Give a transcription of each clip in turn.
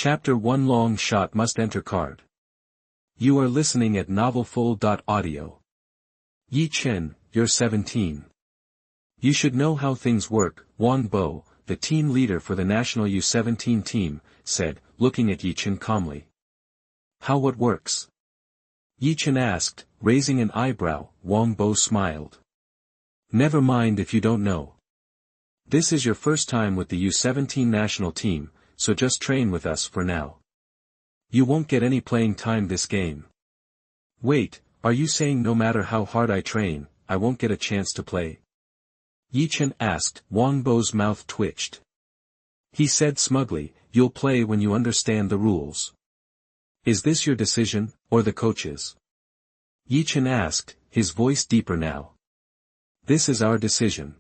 Chapter 1 Long Shot Must Enter Card. You are listening at novelfull.audio. Ye Chen, you're 17. You should know how things work, Bo, the team leader for the national U17 team, said, looking at Ye Chen calmly. How what works? Ye Chen asked, raising an eyebrow. Bo smiled. Never mind if you don't know. This is your first time with the U17 national team, so just train with us for now. You won't get any playing time this game. Wait, are you saying no matter how hard I train, I won't get a chance to play? Ye Chen asked. Bo's mouth twitched. He said smugly, you'll play when you understand the rules. Is this your decision, or the coach's? Ye Chen asked, his voice deeper now. This is our decision.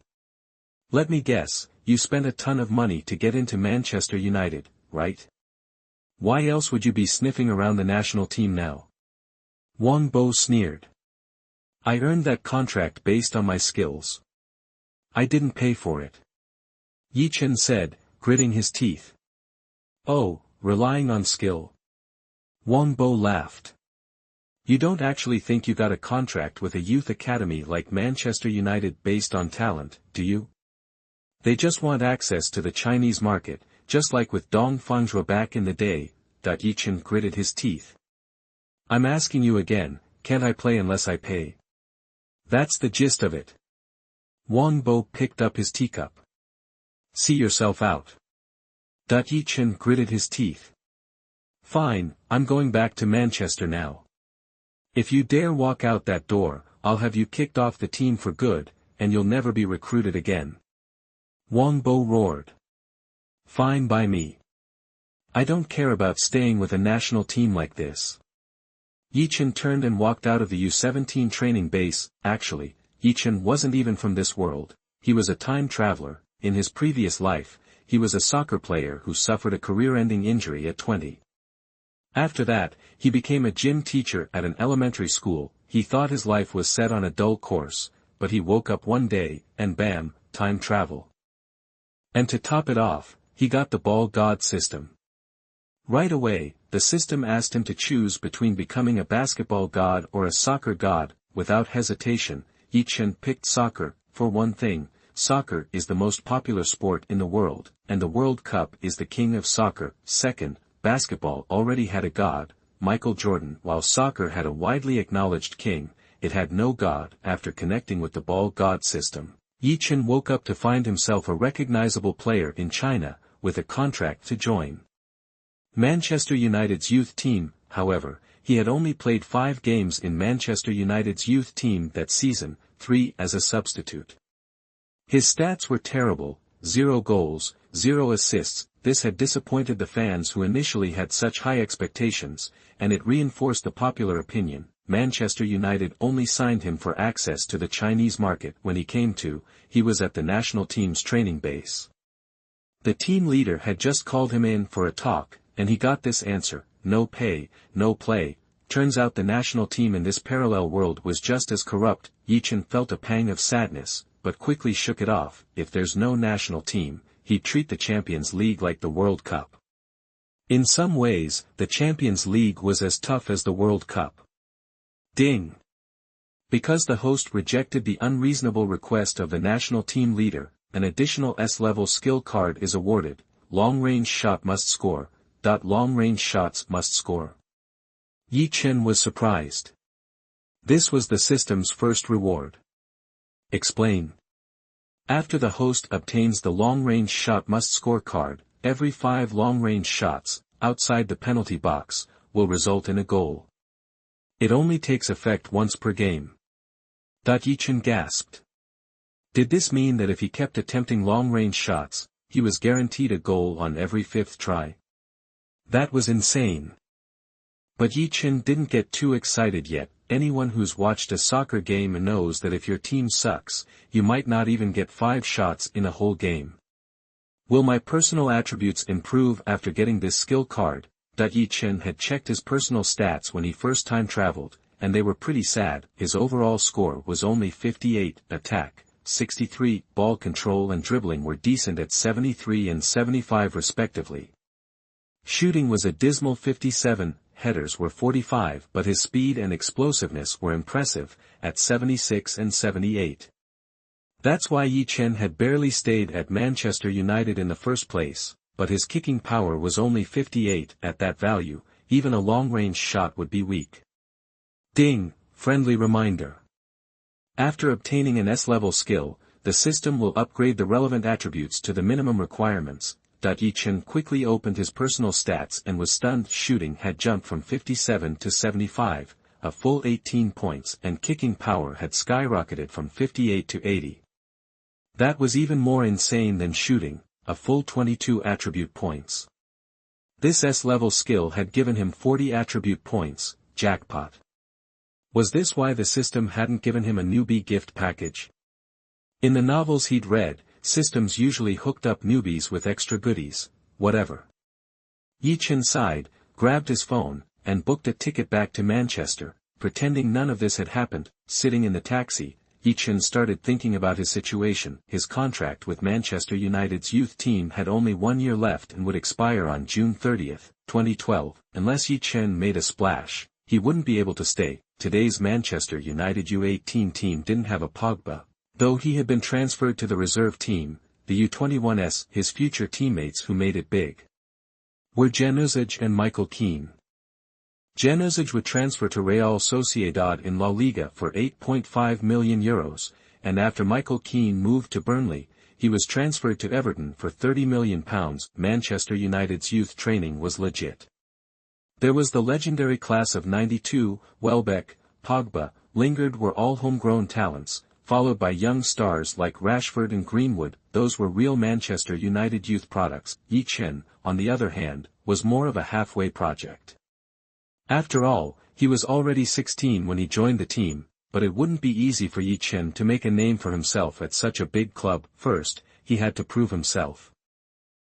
Let me guess, you spent a ton of money to get into Manchester United, right? Why else would you be sniffing around the national team now? Bo sneered. I earned that contract based on my skills. I didn't pay for it. Ye Chen said, gritting his teeth. Oh, relying on skill? Bo laughed. You don't actually think you got a contract with a youth academy like Manchester United based on talent, do you? They just want access to the Chinese market, just like with Dong Fangzhou back in the day. Ye Chen gritted his teeth. I'm asking you again, can't I play unless I pay? That's the gist of it. Bo picked up his teacup. See yourself out. Ye Chen gritted his teeth. Fine, I'm going back to Manchester now. If you dare walk out that door, I'll have you kicked off the team for good, and you'll never be recruited again. Bo roared. Fine by me. I don't care about staying with a national team like this. Ye Chen turned and walked out of the U17 training base. Actually, Ye Chen wasn't even from this world. He was a time traveler. In his previous life, he was a soccer player who suffered a career-ending injury at 20. After that, he became a gym teacher at an elementary school. He thought his life was set on a dull course, but he woke up one day, and bam, time travel. And to top it off, he got the ball god system. Right away, the system asked him to choose between becoming a basketball god or a soccer god. Without hesitation, Ye Chen picked soccer. For one thing, soccer is the most popular sport in the world, and the World Cup is the king of soccer. Second, basketball already had a god, Michael Jordan. While soccer had a widely acknowledged king, it had no god. After connecting with the ball god system, Ye Chen woke up to find himself a recognizable player in China, with a contract to join Manchester United's youth team. However, he had only played 5 games in Manchester United's youth team that season, 3 as a substitute. His stats were terrible, 0 goals, 0 assists. This had disappointed the fans who initially had such high expectations, and it reinforced the popular opinion. Manchester United only signed him for access to the Chinese market. When he was at the national team's training base. The team leader had just called him in for a talk, and he got this answer: no pay, no play. Turns out the national team in this parallel world was just as corrupt. Ye Chen felt a pang of sadness, but quickly shook it off. If there's no national team, he'd treat the Champions League like the World Cup. In some ways, the Champions League was as tough as the World Cup. Ding! Because the host rejected the unreasonable request of the national team leader, an additional S-level skill card is awarded. Long-range shot must score. Long-range shots must score. Ye Chen was surprised. This was the system's first reward. Explain. After the host obtains the long-range shot must score card, every 5 long-range shots, outside the penalty box, will result in a goal. It only takes effect once per game. Ye Chen gasped. Did this mean that if he kept attempting long-range shots, he was guaranteed a goal on every 5th try? That was insane. But Ye Chen didn't get too excited yet. Anyone who's watched a soccer game knows that if your team sucks, you might not even get 5 shots in a whole game. Will my personal attributes improve after getting this skill card? Ye Chen had checked his personal stats when he first time traveled, and they were pretty sad. His overall score was only 58, attack, 63, ball control and dribbling were decent at 73 and 75 respectively. Shooting was a dismal 57, headers were 45, but his speed and explosiveness were impressive, at 76 and 78. That's why Ye Chen had barely stayed at Manchester United in the first place, but his kicking power was only 58 at that value, even a long-range shot would be weak. Ding, friendly reminder. After obtaining an S-level skill, the system will upgrade the relevant attributes to the minimum requirements. Ye Chen quickly opened his personal stats and was stunned. Shooting had jumped from 57 to 75, a full 18 points, and kicking power had skyrocketed from 58 to 80. That was even more insane than shooting, a full 22 attribute points. This S-level skill had given him 40 attribute points, jackpot. Was this why the system hadn't given him a newbie gift package? In the novels he'd read, systems usually hooked up newbies with extra goodies, whatever. Ye Chen sighed, grabbed his phone, and booked a ticket back to Manchester, pretending none of this had happened. Sitting in the taxi, Ye Chen started thinking about his situation. His contract with Manchester United's youth team had only 1 year left and would expire on June 30, 2012. Unless Ye Chen made a splash, he wouldn't be able to stay. Today's Manchester United U18 team didn't have a Pogba, though he had been transferred to the reserve team, the U21s. His future teammates who made it big were Januzaj and Michael Keane. Januzaj would transfer to Real Sociedad in La Liga for €8.5 million, and after Michael Keane moved to Burnley, he was transferred to Everton for £30 million. Manchester United's youth training was legit. There was the legendary class of '92, Welbeck, Pogba, Lingard were all homegrown talents, followed by young stars like Rashford and Greenwood. Those were real Manchester United youth products. Ye Chen, on the other hand, was more of a halfway project. After all, he was already 16 when he joined the team, but it wouldn't be easy for Ye Chen to make a name for himself at such a big club. First, he had to prove himself.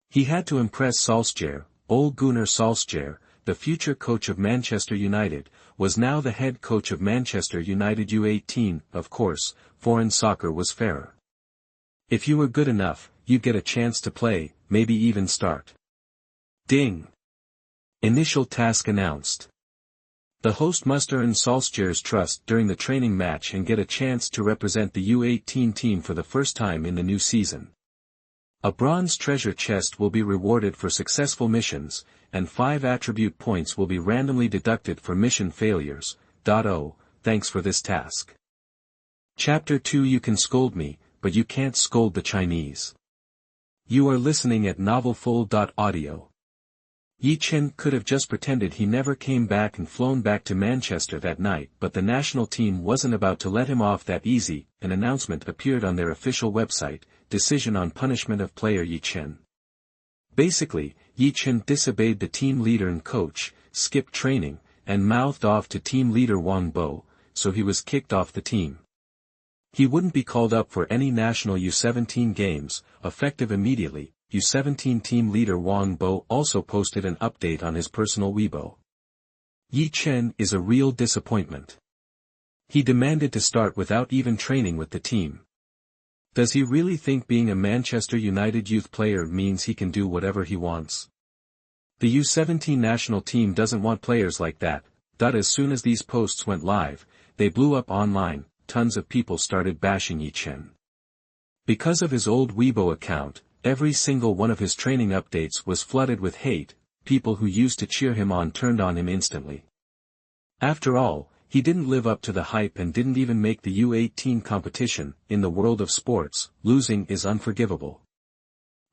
He had to impress Solskjaer. Ole Gunnar Solskjaer, the future coach of Manchester United, was now the head coach of Manchester United U18. Of course, foreign soccer was fairer. If you were good enough, you'd get a chance to play, maybe even start. Ding! Initial task announced. The host must earn Solskjaer's trust during the training match and get a chance to represent the U18 team for the first time in the new season. A bronze treasure chest will be rewarded for successful missions, and 5 attribute points will be randomly deducted for mission failures. Oh, thanks for this task. Chapter 2. You can scold me, but you can't scold the Chinese. You are listening at novelfull.audio. Ye Chen could have just pretended he never came back and flown back to Manchester that night, but the national team wasn't about to let him off that easy. An announcement appeared on their official website: decision on punishment of player Ye Chen. Basically, Ye Chen disobeyed the team leader and coach, skipped training, and mouthed off to team leader Wang Bo, so he was kicked off the team. He wouldn't be called up for any national U17 games, effective immediately. U17 team leader Wang Bo also posted an update on his personal Weibo. Ye Chen is a real disappointment. He demanded to start without even training with the team. Does he really think being a Manchester United youth player means he can do whatever he wants? The U17 national team doesn't want players like that. As soon as these posts went live, they blew up online. Tons of people started bashing Ye Chen. Because of his old Weibo account, every single one of his training updates was flooded with hate. People who used to cheer him on turned on him instantly. After all, he didn't live up to the hype and didn't even make the U18 competition. In the world of sports, losing is unforgivable.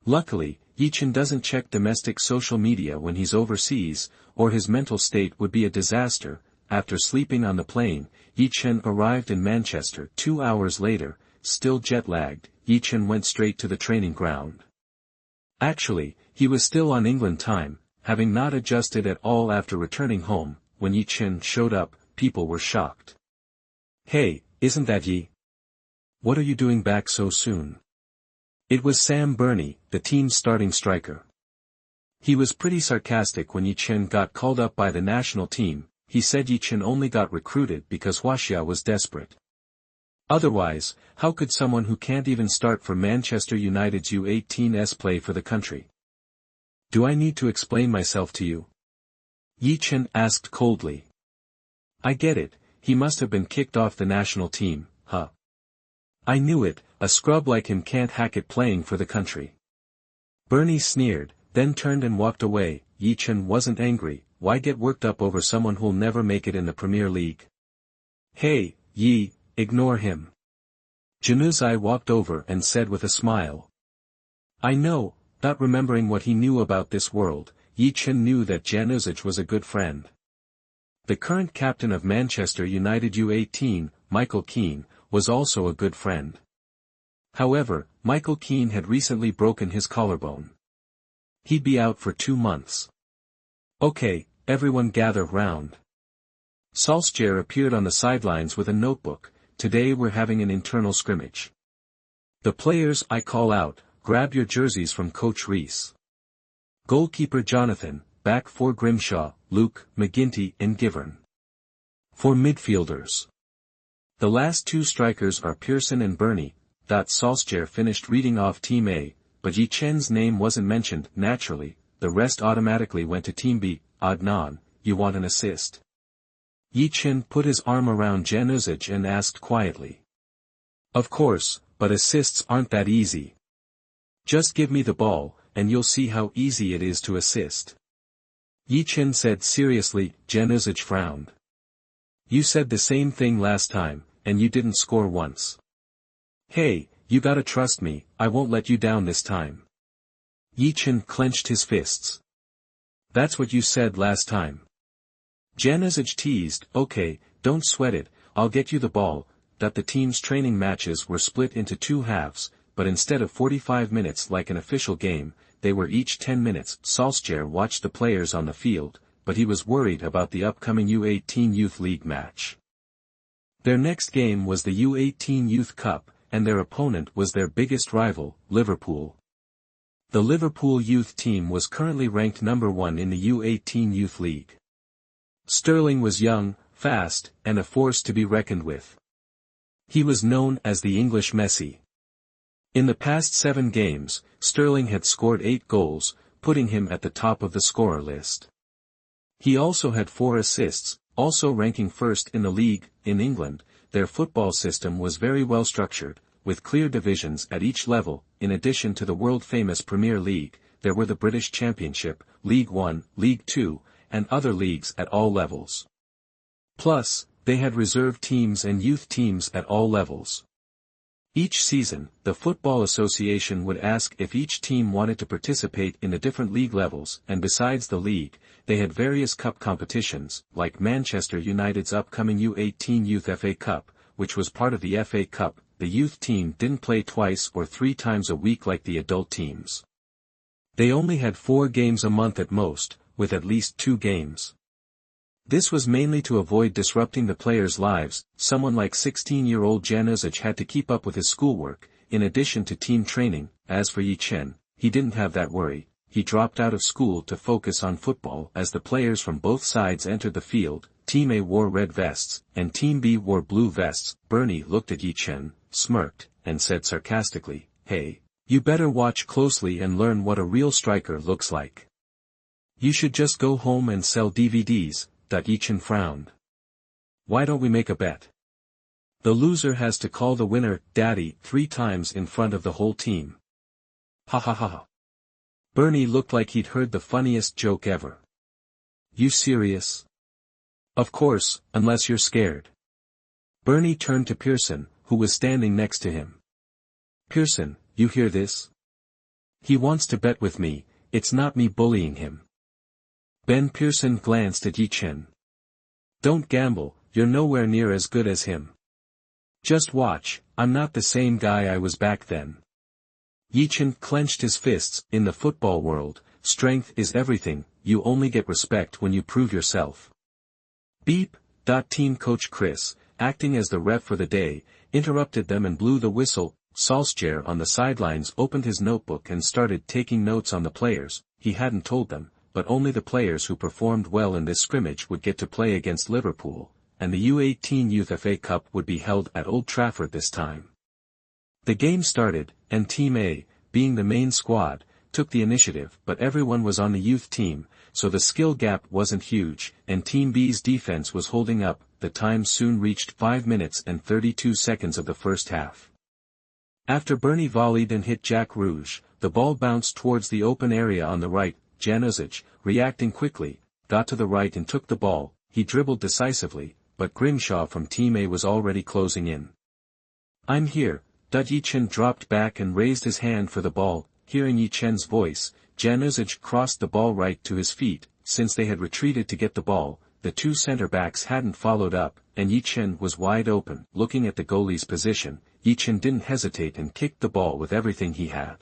Luckily, Ye Chen doesn't check domestic social media when he's overseas, or his mental state would be a disaster. After sleeping on the plane, Ye Chen arrived in Manchester 2 hours later. Still jet-lagged, Ye Chen went straight to the training ground. Actually, he was still on England time, having not adjusted at all after returning home. When Ye Chen showed up, people were shocked. "Hey, isn't that Ye? What are you doing back so soon?" It was Sam Burney, the team's starting striker. He was pretty sarcastic when Ye Chen got called up by the national team. He said Ye Chen only got recruited because Huaxia was desperate. Otherwise, how could someone who can't even start for Manchester United's U18s play for the country? Do I need to explain myself to you? Ye Chen asked coldly. I get it, he must have been kicked off the national team, huh? I knew it, a scrub like him can't hack it playing for the country. Bernie sneered, then turned and walked away. Ye Chen wasn't angry. Why get worked up over someone who'll never make it in the Premier League? Hey, Yi, ignore him. Januzaj walked over and said with a smile. I know, not remembering what he knew about this world, Ye Chen knew that Januzaj was a good friend. The current captain of Manchester United U18, Michael Keane, was also a good friend. However, Michael Keane had recently broken his collarbone. He'd be out for 2 months. Okay, everyone gather round. Solskjaer appeared on the sidelines with a notebook. Today we're having an internal scrimmage. The players I call out, grab your jerseys from Coach Rees. Goalkeeper Jonathan, back 4 Grimshaw, Luke, McGinty and Givern. 4 midfielders. The last 2 strikers are Pearson and Bernie. Solskjaer finished reading off Team A, but Ye Chen's name wasn't mentioned. Naturally, the rest automatically went to Team B. Adnan, you want an assist? Ye Chen put his arm around Januzaj and asked quietly. Of course, but assists aren't that easy. Just give me the ball, and you'll see how easy it is to assist. Ye Chen said seriously. Januzaj frowned. You said the same thing last time, and you didn't score once. Hey, you gotta trust me, I won't let you down this time. Ye Chen clenched his fists. That's what you said last time. Januzaj teased. Okay, don't sweat it, I'll get you the ball. The team's training matches were split into 2 halves, but instead of 45 minutes like an official game, they were each 10 minutes. Solskjaer watched the players on the field, but he was worried about the upcoming U18 Youth League match. Their next game was the U18 Youth Cup, and their opponent was their biggest rival, Liverpool. The Liverpool youth team was currently ranked number 1 in the U18 Youth League. Sterling was young, fast, and a force to be reckoned with. He was known as the English Messi. In the past 7 games, Sterling had scored 8 goals, putting him at the top of the scorer list. He also had 4 assists, also ranking first in the league. In England, their football system was very well structured, with clear divisions at each level. In addition to the world-famous Premier League, there were the British Championship, League One, League Two, and other leagues at all levels. Plus, they had reserve teams and youth teams at all levels. Each season, the Football Association would ask if each team wanted to participate in the different league levels, and besides the league, they had various cup competitions, like Manchester United's upcoming U18 Youth FA Cup, which was part of the FA Cup. The youth team didn't play twice or 3 times a week like the adult teams. They only had 4 games a month at most, with at least 2 games. This was mainly to avoid disrupting the players' lives. Someone like 16-year-old Januzaj had to keep up with his schoolwork, in addition to team training. As for Ye Chen, he didn't have that worry. He dropped out of school to focus on football. As the players from both sides entered the field, Team A wore red vests, and Team B wore blue vests. Bernie looked at Ye Chen, smirked, and said sarcastically, Hey, you better watch closely and learn what a real striker looks like. You should just go home and sell DVDs. Ye Chen frowned. Why don't we make a bet? The loser has to call the winner, Daddy, 3 times in front of the whole team. Ha ha ha ha. Bernie looked like he'd heard the funniest joke ever. You serious? Of course, unless you're scared. Bernie turned to Pearson, who was standing next to him. Pearson, you hear this? He wants to bet with me, it's not me bullying him. Ben Pearson glanced at Ye Chen. Don't gamble, you're nowhere near as good as him. Just watch, I'm not the same guy I was back then. Ye Chen clenched his fists. In the football world, strength is everything, you only get respect when you prove yourself. Beep. Team coach Chris, acting as the ref for the day, interrupted them and blew the whistle. Solskjaer on the sidelines opened his notebook and started taking notes on the players. He hadn't told them, but only the players who performed well in this scrimmage would get to play against Liverpool, and the U18 Youth FA Cup would be held at Old Trafford this time. The game started, and Team A, being the main squad, took the initiative, but everyone was on the youth team, so the skill gap wasn't huge, and Team B's defense was holding up. The time soon reached 5 minutes and 32 seconds of the first half. After Bernie volleyed and hit Jack Rouge, the ball bounced towards the open area on the right. Januzic, reacting quickly, got to the right and took the ball. He dribbled decisively, but Grimshaw from Team A was already closing in. "I'm here." Ye Chen dropped back and raised his hand for the ball. Hearing Ye Chen's voice, Januzic crossed the ball right to his feet. Since they had retreated to get the ball, the two center-backs hadn't followed up, and Ye Chen was wide open. Looking at the goalie's position, Ye Chen didn't hesitate and kicked the ball with everything he had.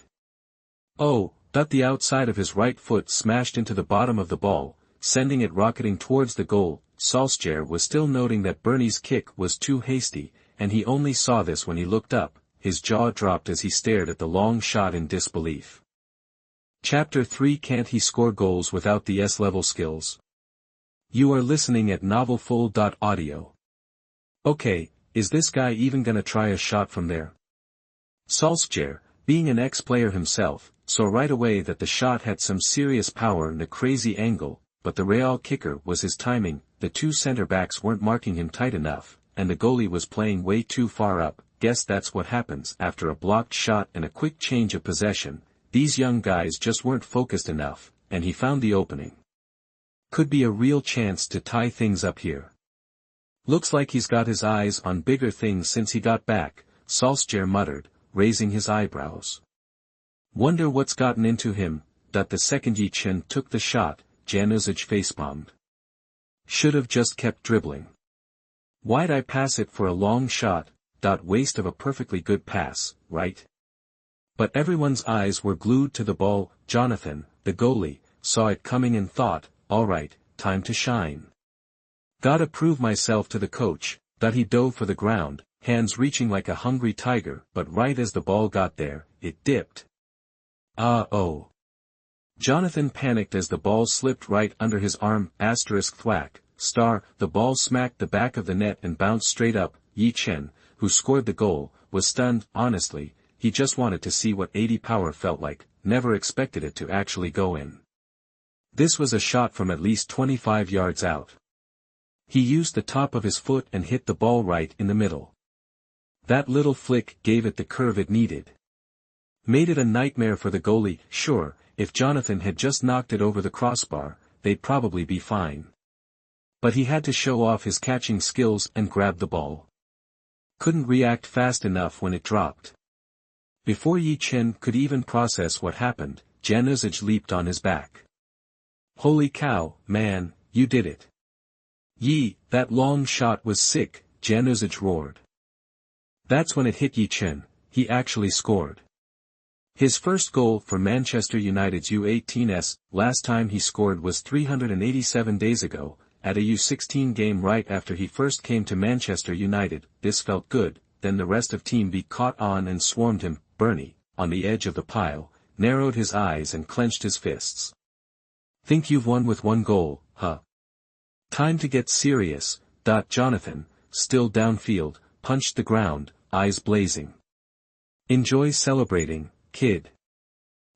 Oh, the outside of his right foot smashed into the bottom of the ball, sending it rocketing towards the goal. Solskjaer was still noting that Bernie's kick was too hasty, and he only saw this when he looked up. His jaw dropped as he stared at the long shot in disbelief. Chapter 3. Can't he score goals without the S-level skills? You are listening at novelfull.audio. Okay, is this guy even gonna try a shot from there? Solskjaer, being an ex-player himself, saw right away that the shot had some serious power and a crazy angle, but the Real kicker was his timing. The two center-backs weren't marking him tight enough, and the goalie was playing way too far up. Guess that's what happens after a blocked shot and a quick change of possession. These young guys just weren't focused enough, and he found the opening. Could be a real chance to tie things up here. Looks like he's got his eyes on bigger things since he got back, Solskjaer muttered, raising his eyebrows. Wonder what's gotten into him. The second Ye Chen took the shot, Januzic facepalmed. Should've just kept dribbling. Why'd I pass it for a long shot? Waste of a perfectly good pass, right? But everyone's eyes were glued to the ball. Jonathan, the goalie, saw it coming and thought, alright, time to shine. Gotta prove myself to the coach. He dove for the ground, hands reaching like a hungry tiger, but right as the ball got there, it dipped. Oh. Jonathan panicked as the ball slipped right under his arm. Thwack, the ball smacked the back of the net and bounced straight up. Ye Chen, who scored the goal, was stunned. Honestly, he just wanted to see what 80 power felt like, never expected it to actually go in. This was a shot from at least 25 yards out. He used the top of his foot and hit the ball right in the middle. That little flick gave it the curve it needed. Made it a nightmare for the goalie. Sure, if Jonathan had just knocked it over the crossbar, they'd probably be fine. But he had to show off his catching skills and grab the ball. Couldn't react fast enough when it dropped. Before Ye Chen could even process what happened, Januzic leaped on his back. Holy cow, man, you did it. That long shot was sick, Januzic roared. That's when it hit Ye Chen, he actually scored. His first goal for Manchester United's U18s, last time he scored was 387 days ago, at a U16 game right after he first came to Manchester United. This felt good. Then the rest of Team B caught on and swarmed him. Bernie, on the edge of the pile, narrowed his eyes and clenched his fists. Think you've won with one goal, huh? Time to get serious. Jonathan, still downfield, punched the ground, eyes blazing. Enjoy celebrating, kid.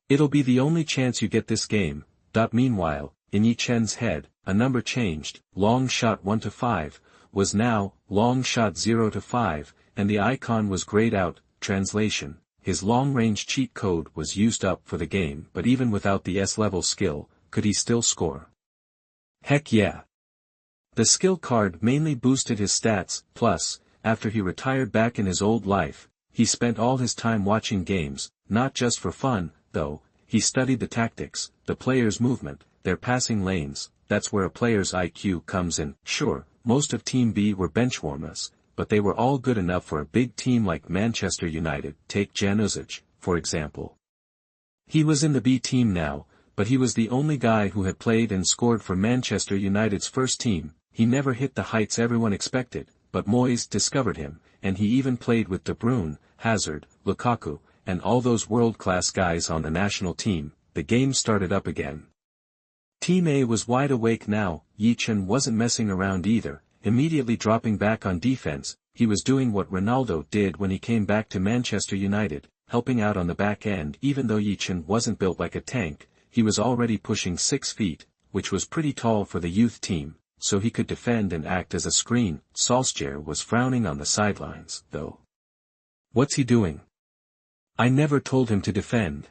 It'll be the only chance you get this game. Meanwhile, in Ye Chen's head, a number changed. Long shot 1 to 5, was now, long shot 0 to 5, and the icon was grayed out. Translation, his long-range cheat code was used up for the game, but even without the S-level skill, could he still score? Heck yeah. The skill card mainly boosted his stats. Plus, after he retired back in his old life, he spent all his time watching games, not just for fun, though. He studied the tactics, the players' movement, their passing lanes. That's where a player's IQ comes in. Sure, most of Team B were benchwarmers, but they were all good enough for a big team like Manchester United. Take Januzic, for example. He was in the B team now, but he was the only guy who had played and scored for Manchester United's first team. He never hit the heights everyone expected, but Moyes discovered him, and he even played with De Bruyne, Hazard, Lukaku, and all those world-class guys on the national team. The game started up again. Team A was wide awake now. Ye Chen wasn't messing around either, immediately dropping back on defense. He was doing what Ronaldo did when he came back to Manchester United. helping out on the back end. Even though Ye Chen wasn't built like a tank, he was already pushing 6 feet, which was pretty tall for the youth team, so he could defend and act as a screen. Solskjaer was frowning on the sidelines, though. What's he doing? I never told him to defend.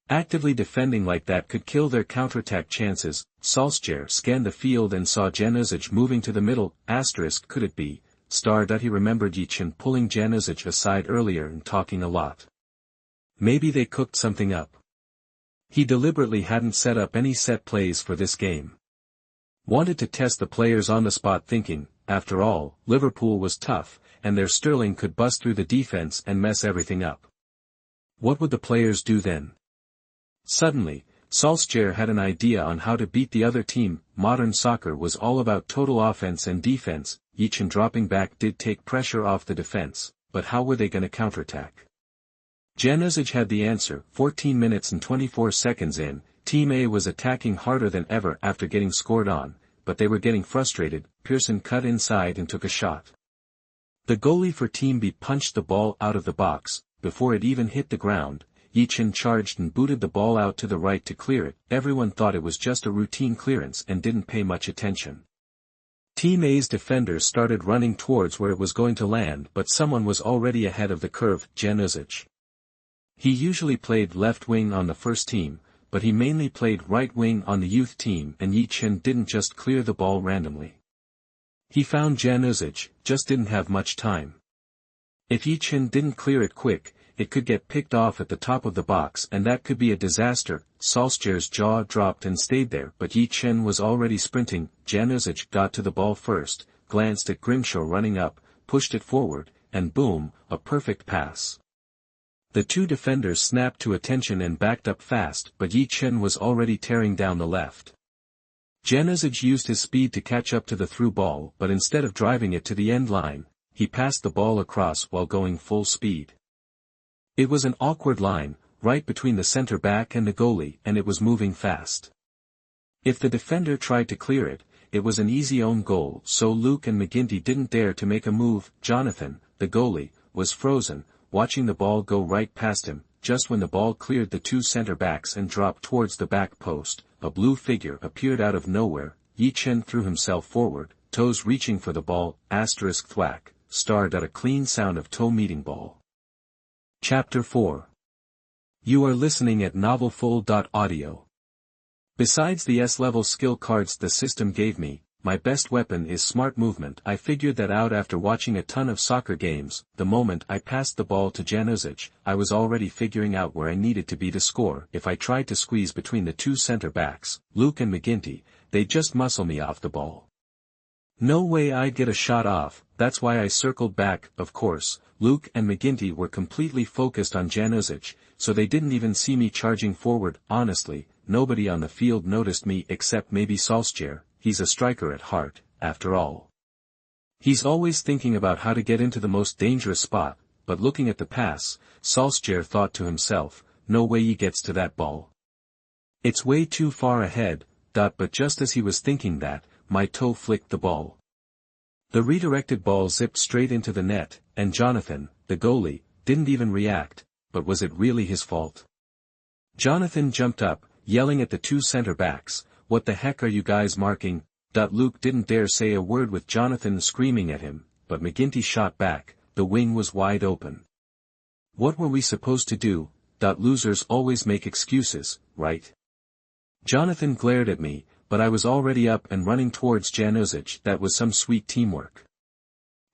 Actively defending like that could kill their counterattack chances. Solskjaer scanned the field and saw Januzic moving to the middle. Could it be? He remembered Ye Chen pulling Januzic aside earlier and talking a lot. Maybe they cooked something up. He deliberately hadn't set up any set plays for this game. Wanted to test the players on the spot, thinking, after all, Liverpool was tough, and their Sterling could bust through the defense and mess everything up. What would the players do then? Suddenly, Solskjaer had an idea on how to beat the other team. Modern soccer was all about total offense and defense. Ye Chen dropping back did take pressure off the defense, but how were they going to counterattack? Januzic had the answer. 14 minutes and 24 seconds in, Team A was attacking harder than ever after getting scored on, but they were getting frustrated. Pearson cut inside and took a shot. The goalie for Team B punched the ball out of the box. Before it even hit the ground, Ye Chen charged and booted the ball out to the right to clear it. Everyone thought it was just a routine clearance and didn't pay much attention. Team A's defenders started running towards where it was going to land, but someone was already ahead of the curve. Januzic. He usually played left wing on the first team, but he mainly played right wing on the youth team, and Ye Chen didn't just clear the ball randomly. He found Januzic, just didn't have much time. If Ye Chen didn't clear it quick, it could get picked off at the top of the box, and that could be a disaster. Solskjaer's jaw dropped and stayed there, but Ye Chen was already sprinting. Januzic got to the ball first, glanced at Grimshaw running up, pushed it forward, and boom, a perfect pass. The two defenders snapped to attention and backed up fast, but Ye Chen was already tearing down the left. Januzic used his speed to catch up to the through ball, but instead of driving it to the end line, he passed the ball across while going full speed. It was an awkward line, right between the center back and the goalie, and it was moving fast. If the defender tried to clear it, it was an easy own goal, so Luke and McGinty didn't dare to make a move. Jonathan, the goalie, was frozen, watching the ball go right past him. Just when the ball cleared the two center backs and dropped towards the back post, a blue figure appeared out of nowhere. Ye Chen threw himself forward, toes reaching for the ball. Thwack, a clean sound of toe meeting ball. Chapter 4. You are listening at novelfull.audio. Besides the S-level skill cards the system gave me, my best weapon is smart movement. I figured that out after watching a ton of soccer games. The moment I passed the ball to Januzic, I was already figuring out where I needed to be to score. If I tried to squeeze between the two center backs, Luke and McGinty, they'd just muscle me off the ball. No way I'd get a shot off. That's why I circled back. Of course, Luke and McGinty were completely focused on Januzic, so they didn't even see me charging forward. Honestly, nobody on the field noticed me except maybe Solskjaer. He's a striker at heart, after all. He's always thinking about how to get into the most dangerous spot, but looking at the pass, Solskjaer thought to himself, no way he gets to that ball. It's way too far ahead. But just as he was thinking that, my toe flicked the ball. The redirected ball zipped straight into the net, and Jonathan, the goalie, didn't even react. But was it really his fault? Jonathan jumped up, yelling at the two center backs, "What the heck are you guys marking?" Luke didn't dare say a word with Jonathan screaming at him, but McGinty shot back. The wing was wide open. What were we supposed to do? Losers always make excuses, right? Jonathan glared at me, but I was already up and running towards Januzic. That was some sweet teamwork.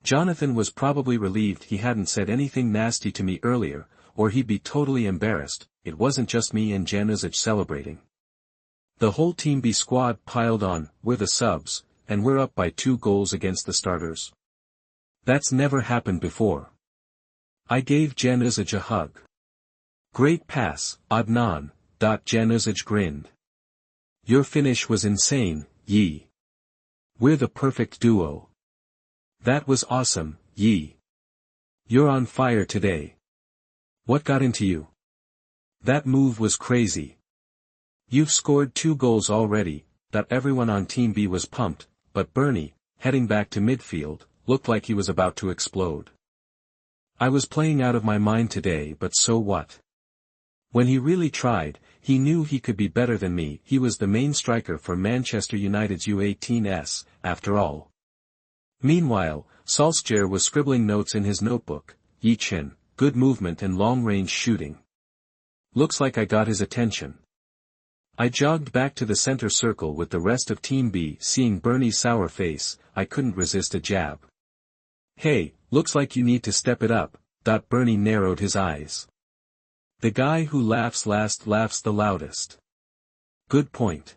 Jonathan was probably relieved he hadn't said anything nasty to me earlier, or he'd be totally embarrassed. It wasn't just me and Januzic celebrating. The whole Team B squad piled on. We're the subs, and we're up by 2 goals against the starters. That's never happened before. I gave Januzic a hug. Great pass, Adnan. Januzic grinned. Your finish was insane, Ye. We're the perfect duo. That was awesome, Ye. You're on fire today. What got into you? That move was crazy. You've scored 2 goals already. Everyone on Team B was pumped, but Bernie, heading back to midfield, looked like he was about to explode. I was playing out of my mind today, but so what? When he really tried, he knew he could be better than me. He was the main striker for Manchester United's U18s, after all. Meanwhile, Solskjaer was scribbling notes in his notebook. Ye Chen, good movement and long-range shooting. Looks like I got his attention. I jogged back to the center circle with the rest of Team B. Seeing Bernie's sour face, I couldn't resist a jab. Hey, looks like you need to step it up. Bernie narrowed his eyes. The guy who laughs last laughs the loudest. Good point.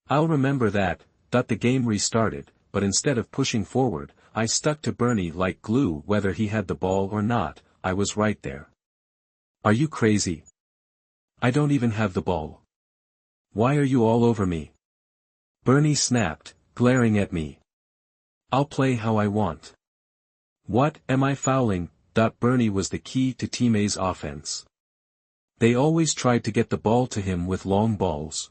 I'll remember that. The game restarted, but instead of pushing forward, I stuck to Bernie like glue. Whether he had the ball or not, I was right there. Are you crazy? I don't even have the ball. Why are you all over me? Bernie snapped, glaring at me. I'll play how I want. What, am I fouling? Bernie was the key to Team A's offense. They always tried to get the ball to him with long balls.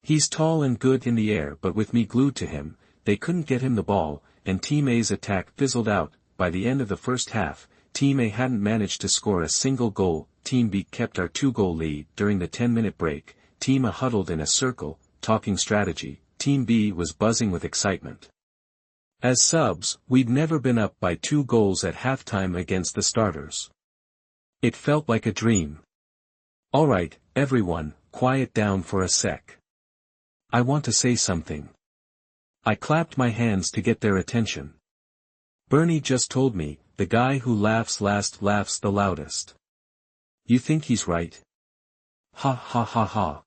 He's tall and good in the air, but with me glued to him, they couldn't get him the ball, and Team A's attack fizzled out. By the end of the first half, Team A hadn't managed to score a single goal. Team B kept our 2-goal lead. During the 10-minute break, Team A huddled in a circle, talking strategy. Team B was buzzing with excitement. As subs, we'd never been up by 2 goals at halftime against the starters. It felt like a dream. Alright, everyone, quiet down for a sec. I want to say something. I clapped my hands to get their attention. Bernie just told me, the guy who laughs last laughs the loudest. You think he's right? Ha ha ha ha.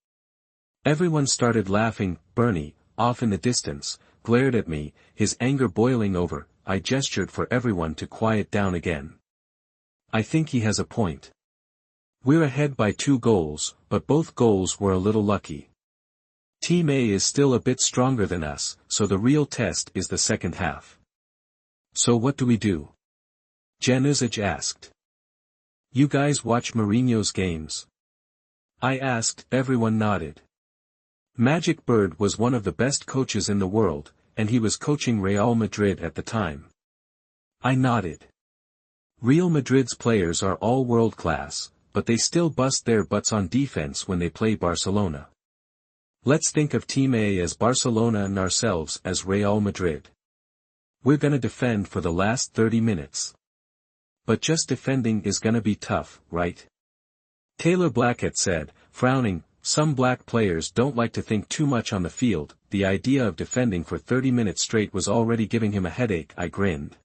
Everyone started laughing. Bernie, off in the distance, glared at me, his anger boiling over. I gestured for everyone to quiet down again. I think he has a point. We're ahead by 2 goals, but both goals were a little lucky. Team A is still a bit stronger than us, so the real test is the second half. So what do we do? Januzic asked. You guys watch Mourinho's games? I asked. Everyone nodded. Magic Bird was one of the best coaches in the world, and he was coaching Real Madrid at the time. I nodded. Real Madrid's players are all world-class, but they still bust their butts on defense when they play Barcelona. Let's think of Team A as Barcelona and ourselves as Real Madrid. We're gonna defend for the last 30 minutes. But just defending is gonna be tough, right? Taylor Blackett said, frowning. Some black players don't like to think too much on the field. The idea of defending for 30 minutes straight was already giving him a headache. I grinned.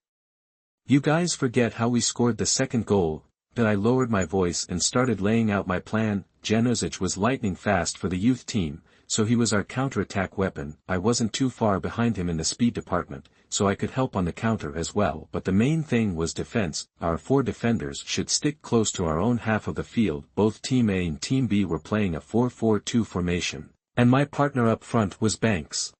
You guys forget how we scored the second goal. Then I lowered my voice and started laying out my plan. Januzic was lightning fast for the youth team, so he was our counterattack weapon. I wasn't too far behind him in the speed department, so I could help on the counter as well. But the main thing was defense. Our 4 defenders should stick close to our own half of the field. Both Team A and Team B were playing a 4-4-2 formation, and my partner up front was Banks.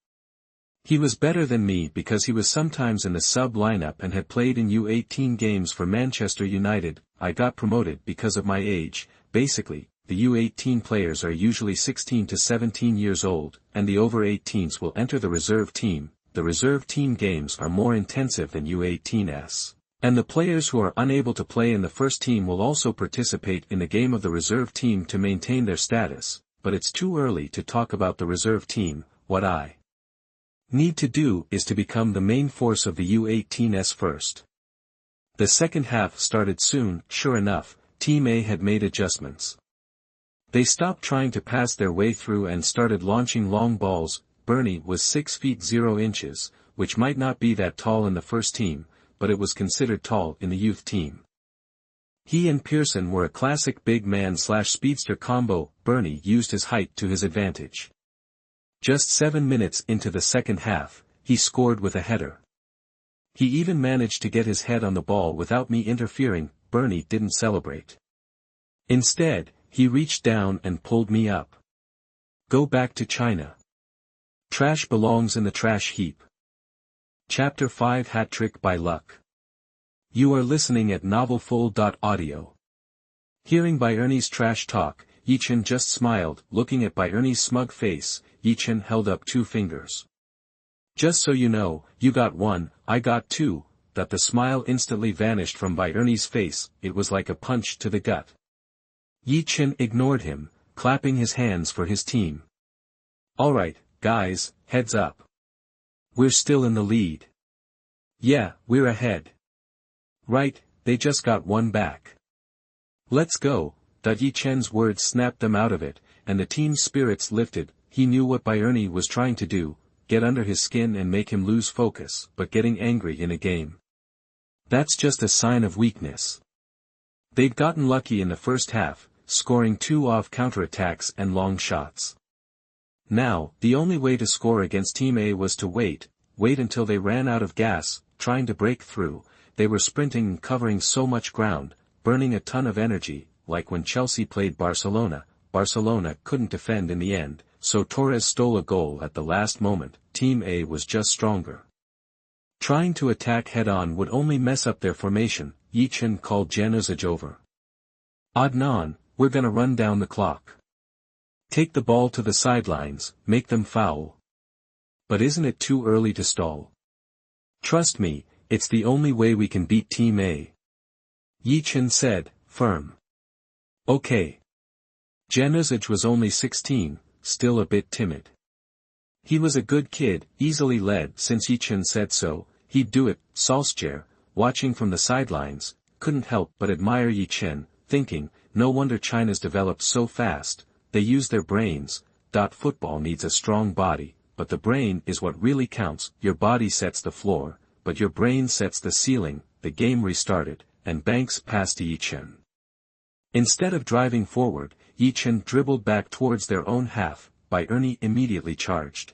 He was better than me because he was sometimes in the sub lineup and had played in U18 games for Manchester United. I got promoted because of my age. Basically, the U18 players are usually 16 to 17 years old, and the over 18s will enter the reserve team. The reserve team games are more intensive than U18s. And the players who are unable to play in the first team will also participate in the game of the reserve team to maintain their status. But it's too early to talk about the reserve team. What I need to do is to become the main force of the U18s first. The second half started soon. Sure enough, Team A had made adjustments. They stopped trying to pass their way through and started launching long balls. Bernie was 6 feet 0 inches, which might not be that tall in the first team, but it was considered tall in the youth team. He and Pearson were a classic big man/speedster combo. Bernie used his height to his advantage. Just 7 minutes into the second half, he scored with a header. He even managed to get his head on the ball without me interfering. Bernie didn't celebrate. Instead, he reached down and pulled me up. Go back to China. Trash belongs in the trash heap. Chapter 5 Hat Trick by Luck. You are listening at novelfull.audio. Hearing Bayern's trash talk, Ye Chen just smiled. Looking at Bayern's smug face, Ye Chen held up 2 fingers. Just so you know, you got 1, I got 2. that the smile instantly vanished from Ernie's face. It was like a punch to the gut. Ye Chen ignored him, clapping his hands for his team. "Alright, guys, heads up. We're still in the lead." "Yeah, we're ahead." "Right, they just got one back." "Let's go." Ye Chen's words snapped them out of it, and the team's spirits lifted. He knew what Ernie was trying to do, get under his skin and make him lose focus, but getting angry in a game, that's just a sign of weakness. They'd gotten lucky in the first half, scoring 2 off counterattacks and long shots. Now, the only way to score against Team A was to wait until they ran out of gas, trying to break through. They were sprinting and covering so much ground, burning a ton of energy, like when Chelsea played Barcelona. Barcelona couldn't defend in the end, so Torres stole a goal at the last moment. Team A was just stronger. Trying to attack head-on would only mess up their formation. Ye Chen called Januzaj over. "Adnan, we're gonna run down the clock. Take the ball to the sidelines, make them foul." "But isn't it too early to stall?" "Trust me, it's the only way we can beat Team A." Ye Chen said, firm. "Okay." Januzaj was only 16, still a bit timid. He was a good kid, easily led. Since Ye Chen said so, he'd do it. Solskjaer, watching from the sidelines, couldn't help but admire Ye Chen, thinking, no wonder China's developed so fast. They use their brains. Football needs a strong body, but the brain is what really counts. Your body sets the floor, but your brain sets the ceiling. The game restarted, and Banks passed to Ye Chen. Instead of driving forward, Ye Chen dribbled back towards their own half. Ernie immediately charged.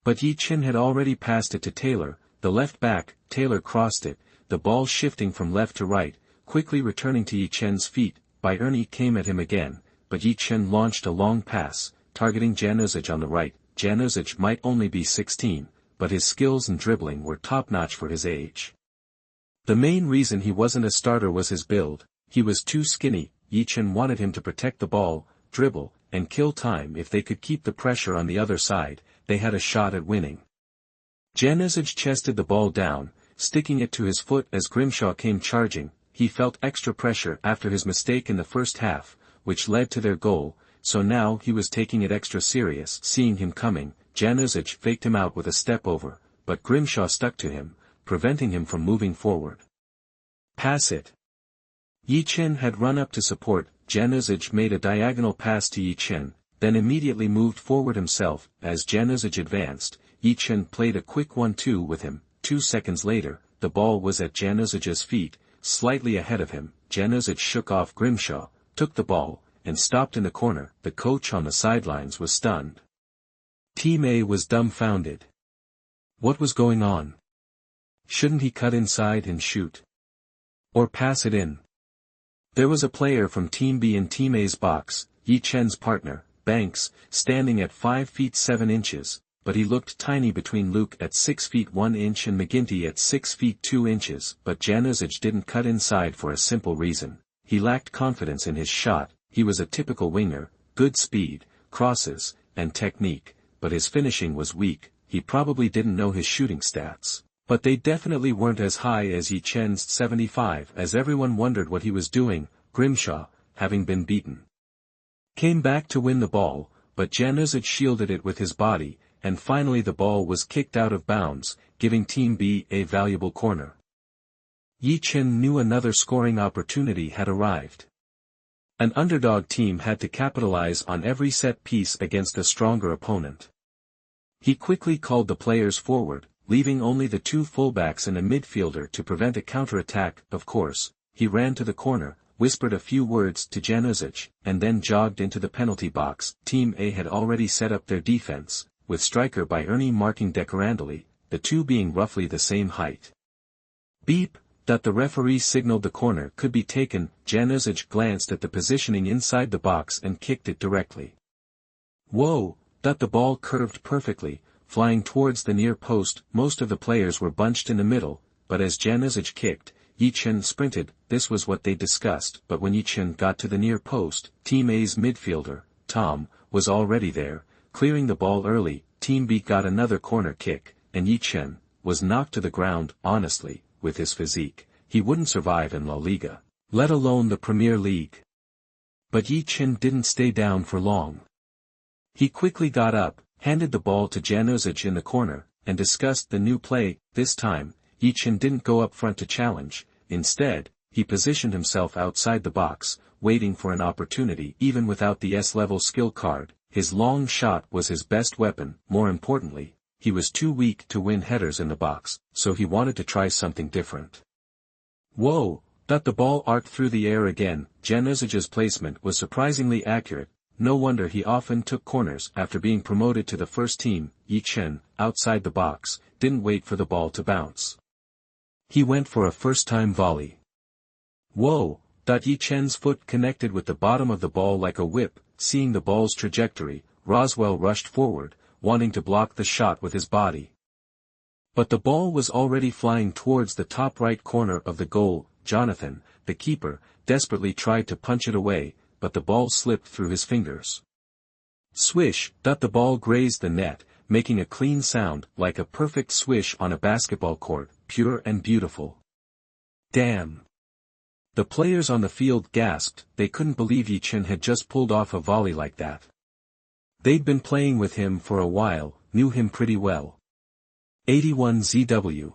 But Ye Chen had already passed it to Taylor, the left back. Taylor crossed it, the ball shifting from left to right, quickly returning to Ye Chen's feet. Ernie came at him again, but Ye Chen launched a long pass, targeting Januzaj on the right. Januzaj might only be 16, but his skills and dribbling were top-notch for his age. The main reason he wasn't a starter was his build. He was too skinny. Ye Chen wanted him to protect the ball, dribble, and kill time. If they could keep the pressure on the other side, they had a shot at winning. Januzaj chested the ball down, sticking it to his foot as Grimshaw came charging. He felt extra pressure after his mistake in the first half, which led to their goal, so now he was taking it extra serious. Seeing him coming, Januzaj faked him out with a step over, but Grimshaw stuck to him, preventing him from moving forward. "Pass it." Ye Chen had run up to support. Januzaj made a diagonal pass to Ye Chen, then immediately moved forward himself. As Januzaj advanced, Ye Chen played a quick 1-2 with him. 2 seconds later, the ball was at Januzaj's feet, slightly ahead of him. Januzaj shook off Grimshaw, took the ball, and stopped in the corner. The coach on the sidelines was stunned. Team A was dumbfounded. What was going on? Shouldn't he cut inside and shoot? Or pass it in? There was a player from Team B in Team A's box, Ye Chen's partner, Banks, standing at 5 feet 7 inches, but he looked tiny between Luke at 6 feet 1 inch and McGinty at 6 feet 2 inches. But Januzaj didn't cut inside for a simple reason. He lacked confidence in his shot. He was a typical winger, good speed, crosses, and technique, but his finishing was weak. He probably didn't know his shooting stats, but they definitely weren't as high as Ye Chen's 75. As everyone wondered what he was doing, Grimshaw, having been beaten, came back to win the ball, but Januzaj shielded it with his body, and finally the ball was kicked out of bounds, giving Team B a valuable corner. Ye Chen knew another scoring opportunity had arrived. An underdog team had to capitalize on every set piece against a stronger opponent. He quickly called the players forward, leaving only the 2 fullbacks and a midfielder to prevent a counterattack. Of course, he ran to the corner, whispered a few words to Januzaj, and then jogged into the penalty box. Team A had already set up their defense, with striker Ernie marking decorandly, the two being roughly the same height. Beep! That the referee signaled the corner could be taken. Januzaj glanced at the positioning inside the box and kicked it directly. Whoa! That the ball curved perfectly, flying towards the near post. Most of the players were bunched in the middle, but as Januzaj kicked, Ye Chen sprinted. This was what they discussed. But when Ye Chen got to the near post, Team A's midfielder, Tom, was already there, clearing the ball early. Team B got another corner kick, and Ye Chen was knocked to the ground. Honestly, with his physique, he wouldn't survive in La Liga, let alone the Premier League. But Ye Chen didn't stay down for long. He quickly got up, handed the ball to Januzaj in the corner, and discussed the new play. This time, Ye Chen didn't go up front to challenge. Instead, he positioned himself outside the box, waiting for an opportunity. Even without the S-level skill card, his long shot was his best weapon. More importantly, he was too weak to win headers in the box, so he wanted to try something different. Whoa! The ball arced through the air again. Januzaj's placement was surprisingly accurate. No wonder he often took corners. After being promoted to the first team, Ye Chen, outside the box, didn't wait for the ball to bounce. He went for a first-time volley. Whoa! Ye Chen's foot connected with the bottom of the ball like a whip. Seeing the ball's trajectory, Roswell rushed forward, wanting to block the shot with his body. But the ball was already flying towards the top right corner of the goal. Jonathan, the keeper, desperately tried to punch it away, but the ball slipped through his fingers. Swish! The ball grazed the net, making a clean sound, like a perfect swish on a basketball court, pure and beautiful. Damn! The players on the field gasped. They couldn't believe Ye Chen had just pulled off a volley like that. They'd been playing with him for a while, knew him pretty well. 81 ZW.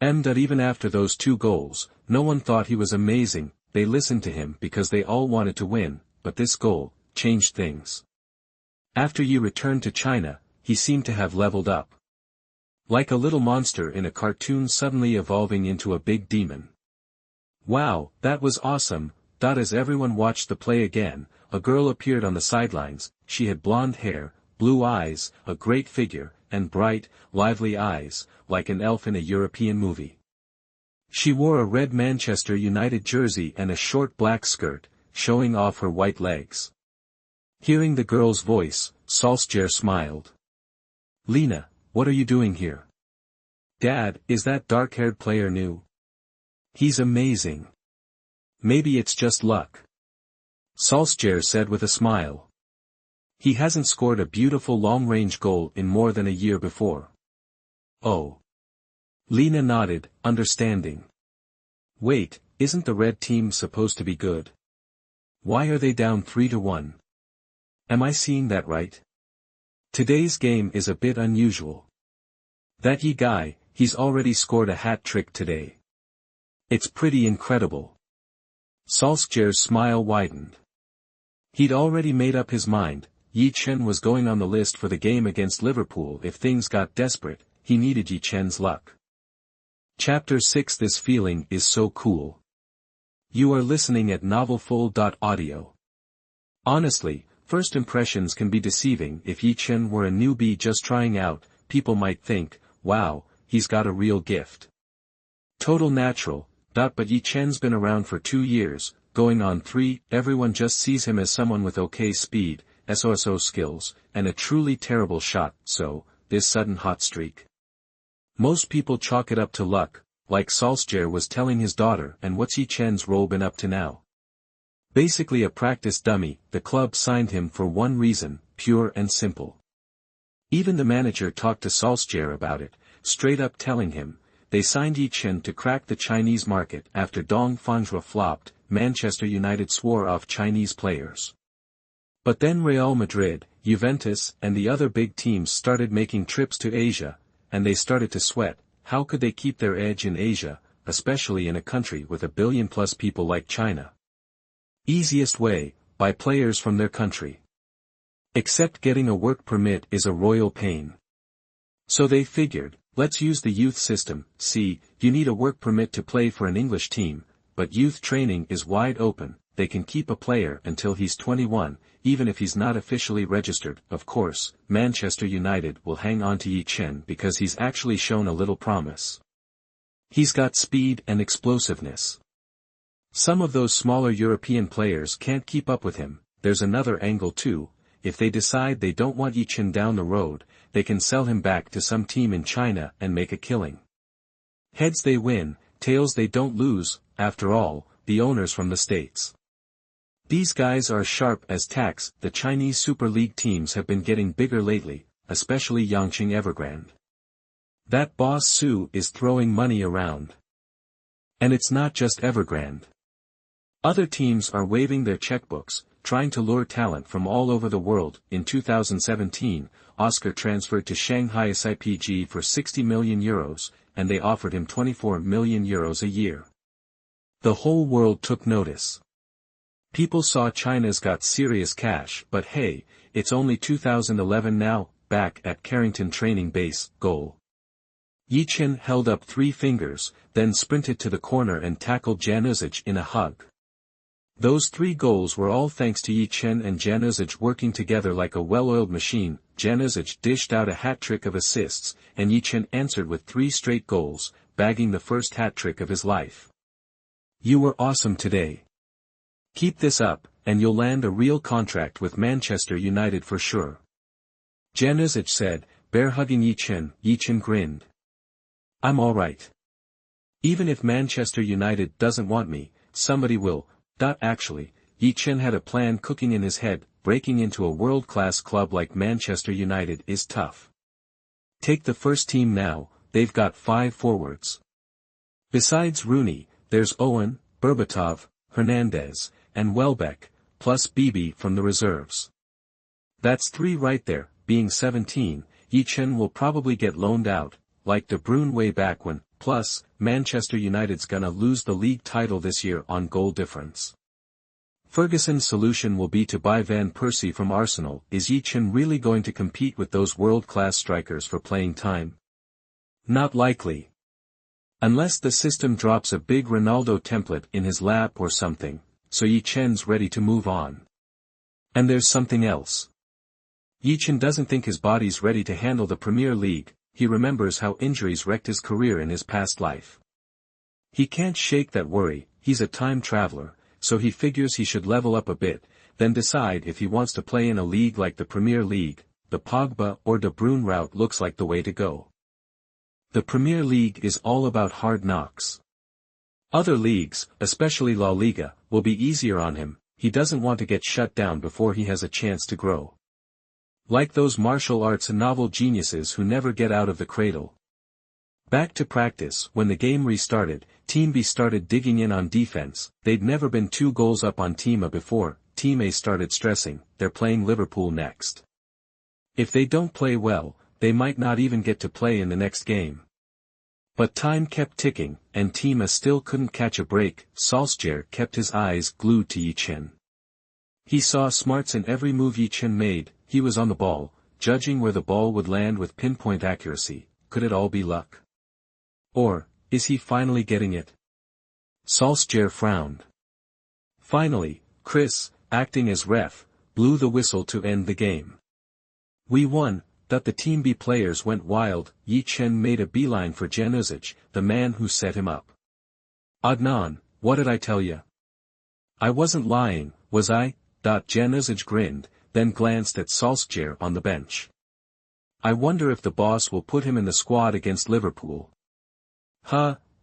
Even after those 2 goals, no one thought he was amazing. They listened to him because they all wanted to win, but this goal changed things. After Ye returned to China, he seemed to have leveled up. Like a little monster in a cartoon suddenly evolving into a big demon. Wow, that was awesome. As everyone watched the play again, a girl appeared on the sidelines. She had blonde hair, blue eyes, a great figure, and bright, lively eyes, like an elf in a European movie. She wore a red Manchester United jersey and a short black skirt, showing off her white legs. Hearing the girl's voice, Solskjaer smiled. "Lena, what are you doing here?" "Dad, is that dark-haired player new?" "He's amazing." "Maybe it's just luck," Solskjaer said with a smile. "He hasn't scored a beautiful long-range goal in more than a year before." "Oh." Lena nodded, understanding. "Wait, isn't the red team supposed to be good? Why are they down 3-1? Am I seeing that right? Today's game is a bit unusual. That Ye guy, he's already scored a hat-trick today. It's pretty incredible." Solskjaer's smile widened. He'd already made up his mind. Ye Chen was going on the list for the game against Liverpool. If things got desperate, he needed Ye Chen's luck. Chapter 6. This feeling is so cool. You are listening at novelfull.audio. Honestly, first impressions can be deceiving. If Ye Chen were a newbie just trying out, people might think, wow, he's got a real gift. Total natural. But Ye Chen's been around for 2 years, going on 3, everyone just sees him as someone with okay speed, SOSO skills, and a truly terrible shot. So, this sudden hot streak. Most people chalk it up to luck, like Solskjaer was telling his daughter. And what's Ye Chen's role been up to now? Basically a practice dummy. The club signed him for one reason, pure and simple. Even the manager talked to Solskjaer about it, straight up telling him, they signed Ye Chen to crack the Chinese market. After Dong Fanjua flopped, Manchester United swore off Chinese players. But then Real Madrid, Juventus, and the other big teams started making trips to Asia, and they started to sweat. How could they keep their edge in Asia, especially in a country with 1 billion plus people like China? Easiest way, buy players from their country. Except getting a work permit is a royal pain. So they figured, let's use the youth system. See, you need a work permit to play for an English team, but youth training is wide open. They can keep a player until he's 21, even if he's not officially registered. Of course, Manchester United will hang on to Ye Chen because he's actually shown a little promise. He's got speed and explosiveness. Some of those smaller European players can't keep up with him. There's another angle too. If they decide they don't want Ye Chen down the road, they can sell him back to some team in China and make a killing. Heads they win, tails they don't lose. After all, the owner's from the States. These guys are sharp as tacks. The Chinese Super League teams have been getting bigger lately, especially Yangqing Evergrande. That boss Su is throwing money around. And it's not just Evergrande. Other teams are waving their checkbooks, trying to lure talent from all over the world. In 2017, Oscar transferred to Shanghai SIPG for €60 million, and they offered him €24 million a year. The whole world took notice. People saw China's got serious cash, but hey, it's only 2011 now. Back at Carrington Training Base, goal. Ye Chen held up 3 fingers, then sprinted to the corner and tackled Januzic in a hug. Those 3 goals were all thanks to Ye Chen and Januzic working together like a well-oiled machine. Januzic dished out a hat-trick of assists, and Ye Chen answered with 3 straight goals, bagging the first hat-trick of his life. You were awesome today. Keep this up, and you'll land a real contract with Manchester United for sure. Januzic said, bear-hugging Ye Chen. Ye Chen grinned. I'm alright. Even if Manchester United doesn't want me, somebody will. Actually, Ye Chen had a plan cooking in his head. Breaking into a world-class club like Manchester United is tough. Take the first team now, they've got 5 forwards. Besides Rooney, there's Owen, Berbatov, Hernandez, and Welbeck, plus Bibi from the reserves. That's 3 right there. Being 17, Ye Chen will probably get loaned out, like De Bruyne way back when. Plus, Manchester United's gonna lose the league title this year on goal difference. Ferguson's solution will be to buy Van Persie from Arsenal. Is Ye Chen really going to compete with those world-class strikers for playing time? Not likely. Unless the system drops a big Ronaldo template in his lap or something, so Ye Chen's ready to move on. And there's something else. Ye Chen doesn't think his body's ready to handle the Premier League. He remembers how injuries wrecked his career in his past life. He can't shake that worry. He's a time traveler, so he figures he should level up a bit, then decide if he wants to play in a league like the Premier League. The Pogba or De Bruyne route looks like the way to go. The Premier League is all about hard knocks. Other leagues, especially La Liga, will be easier on him. He doesn't want to get shut down before he has a chance to grow. Like those martial arts and novel geniuses who never get out of the cradle. Back to practice. When the game restarted, Team B started digging in on defense. They'd never been 2 goals up on Team A before. Team A started stressing, they're playing Liverpool next. If they don't play well, they might not even get to play in the next game. But time kept ticking, and Team A still couldn't catch a break. Solskjaer kept his eyes glued to Ye Chen. He saw smarts in every move Ye Chen made. He was on the ball, judging where the ball would land with pinpoint accuracy. Could it all be luck? Or, is he finally getting it? Solskjaer frowned. Finally, Chris, acting as ref, blew the whistle to end the game. We won. The Team B players went wild. Ye Chen made a beeline for Januzic, the man who set him up. Adnan, what did I tell you? I wasn't lying, was I? Januzic grinned, then glanced at Solskjaer on the bench. I wonder if the boss will put him in the squad against Liverpool.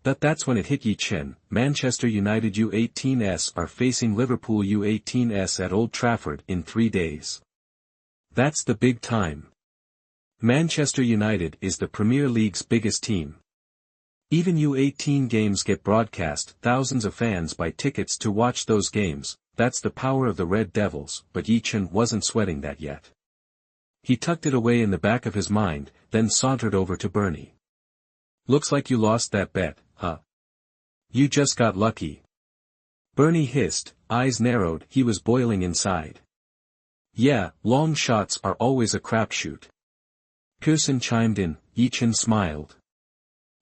That's when it hit Ye Chen. Manchester United U18s are facing Liverpool U18s at Old Trafford in 3 days. That's the big time. Manchester United is the Premier League's biggest team. Even U18 games get broadcast. Thousands of fans buy tickets to watch those games. That's the power of the Red Devils. But Ye Chen wasn't sweating that yet. He tucked it away in the back of his mind, then sauntered over to Bernie. Looks like you lost that bet, huh? You just got lucky. Bernie hissed, eyes narrowed. He was boiling inside. Yeah, long shots are always a crapshoot. Pearson chimed in. Ye Chen smiled.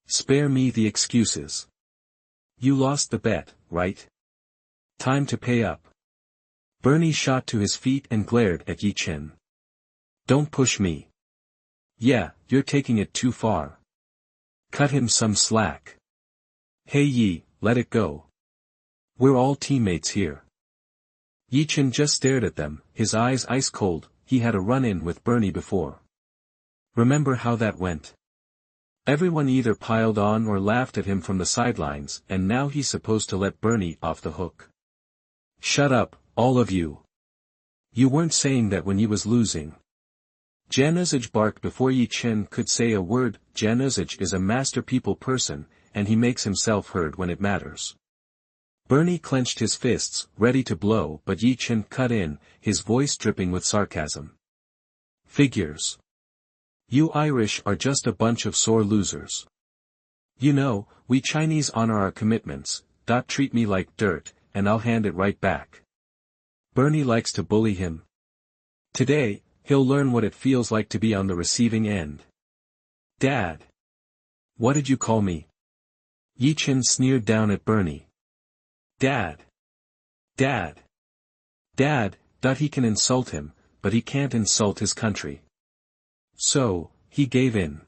Spare me the excuses. You lost the bet, right? Time to pay up. Bernie shot to his feet and glared at Ye Chen. Don't push me. Yeah, you're taking it too far. Cut him some slack. Hey Ye, let it go. We're all teammates here. Ye Chen just stared at them, his eyes ice cold. He had a run-in with Bernie before. Remember how that went? Everyone either piled on or laughed at him from the sidelines, and now he's supposed to let Bernie off the hook. Shut up, all of you. You weren't saying that when you was losing. Januzic barked before Ye Chen could say a word. Januzic is a master people person, and he makes himself heard when it matters. Bernie clenched his fists, ready to blow, but Ye Chen cut in, his voice dripping with sarcasm. Figures. You Irish are just a bunch of sore losers. You know, we Chinese honor our commitments. Treat me like dirt, and I'll hand it right back. Bernie likes to bully him. Today, he'll learn what it feels like to be on the receiving end. Dad. What did you call me? Ye Chen sneered down at Bernie. Dad. Dad. Dad. He can insult him, but he can't insult his country. So, he gave in.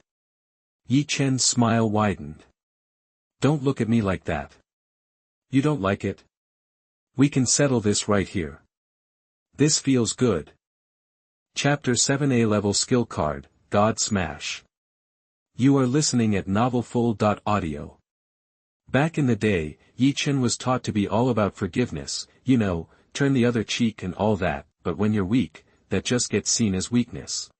Ye Chen's smile widened. Don't look at me like that. You don't like it? We can settle this right here. This feels good. Chapter 7 A-Level Skill Card, God Smash. You are listening at novelfull.audio. Back in the day, Ye Chen was taught to be all about forgiveness, you know, turn the other cheek and all that, but when you're weak, that just gets seen as weakness.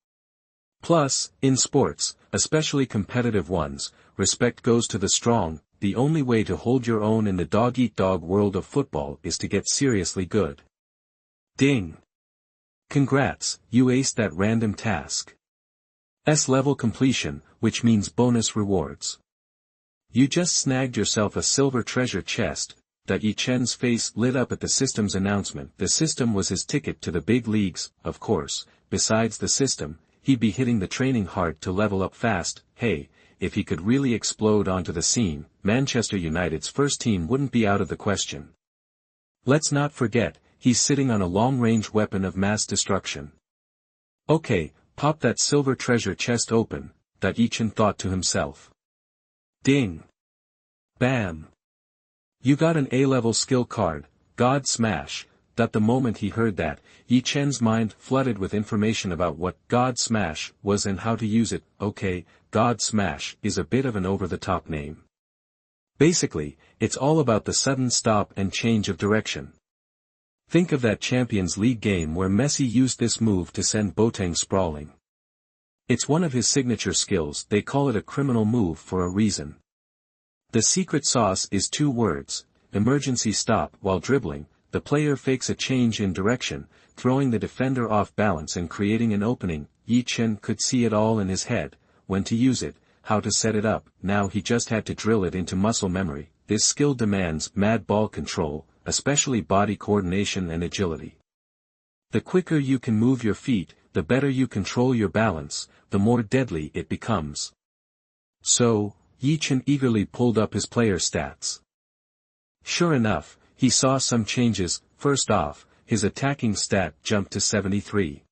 Plus, in sports, especially competitive ones, respect goes to the strong. The only way to hold your own in the dog-eat-dog world of football is to get seriously good. Ding! Congrats, you aced that random task. S-level completion, which means bonus rewards. You just snagged yourself a silver treasure chest. Ye Chen's face lit up at the system's announcement. The system was his ticket to the big leagues, of course. Besides the system, he'd be hitting the training hard to level up fast. Hey, if he could really explode onto the scene, Manchester United's first team wouldn't be out of the question. Let's not forget, he's sitting on a long-range weapon of mass destruction. Okay, pop that silver treasure chest open, Ye Chen thought to himself. Ding! Bam! You got an A-level skill card, God Smash. The moment he heard that, Ye Chen's mind flooded with information about what God Smash was and how to use it. Okay, God Smash is a bit of an over-the-top name. Basically, it's all about the sudden stop and change of direction. Think of that Champions League game where Messi used this move to send Boateng sprawling. It's one of his signature skills. They call it a criminal move for a reason. The secret sauce is 2 words, emergency stop. While dribbling, the player fakes a change in direction, throwing the defender off balance and creating an opening. Ye Chen could see it all in his head, when to use it, how to set it up. Now he just had to drill it into muscle memory. This skill demands mad ball control, especially body coordination and agility. The quicker you can move your feet, the better you control your balance, the more deadly it becomes. So, Ye Chen eagerly pulled up his player stats. Sure enough, he saw some changes. First off, his attacking stat jumped to 73.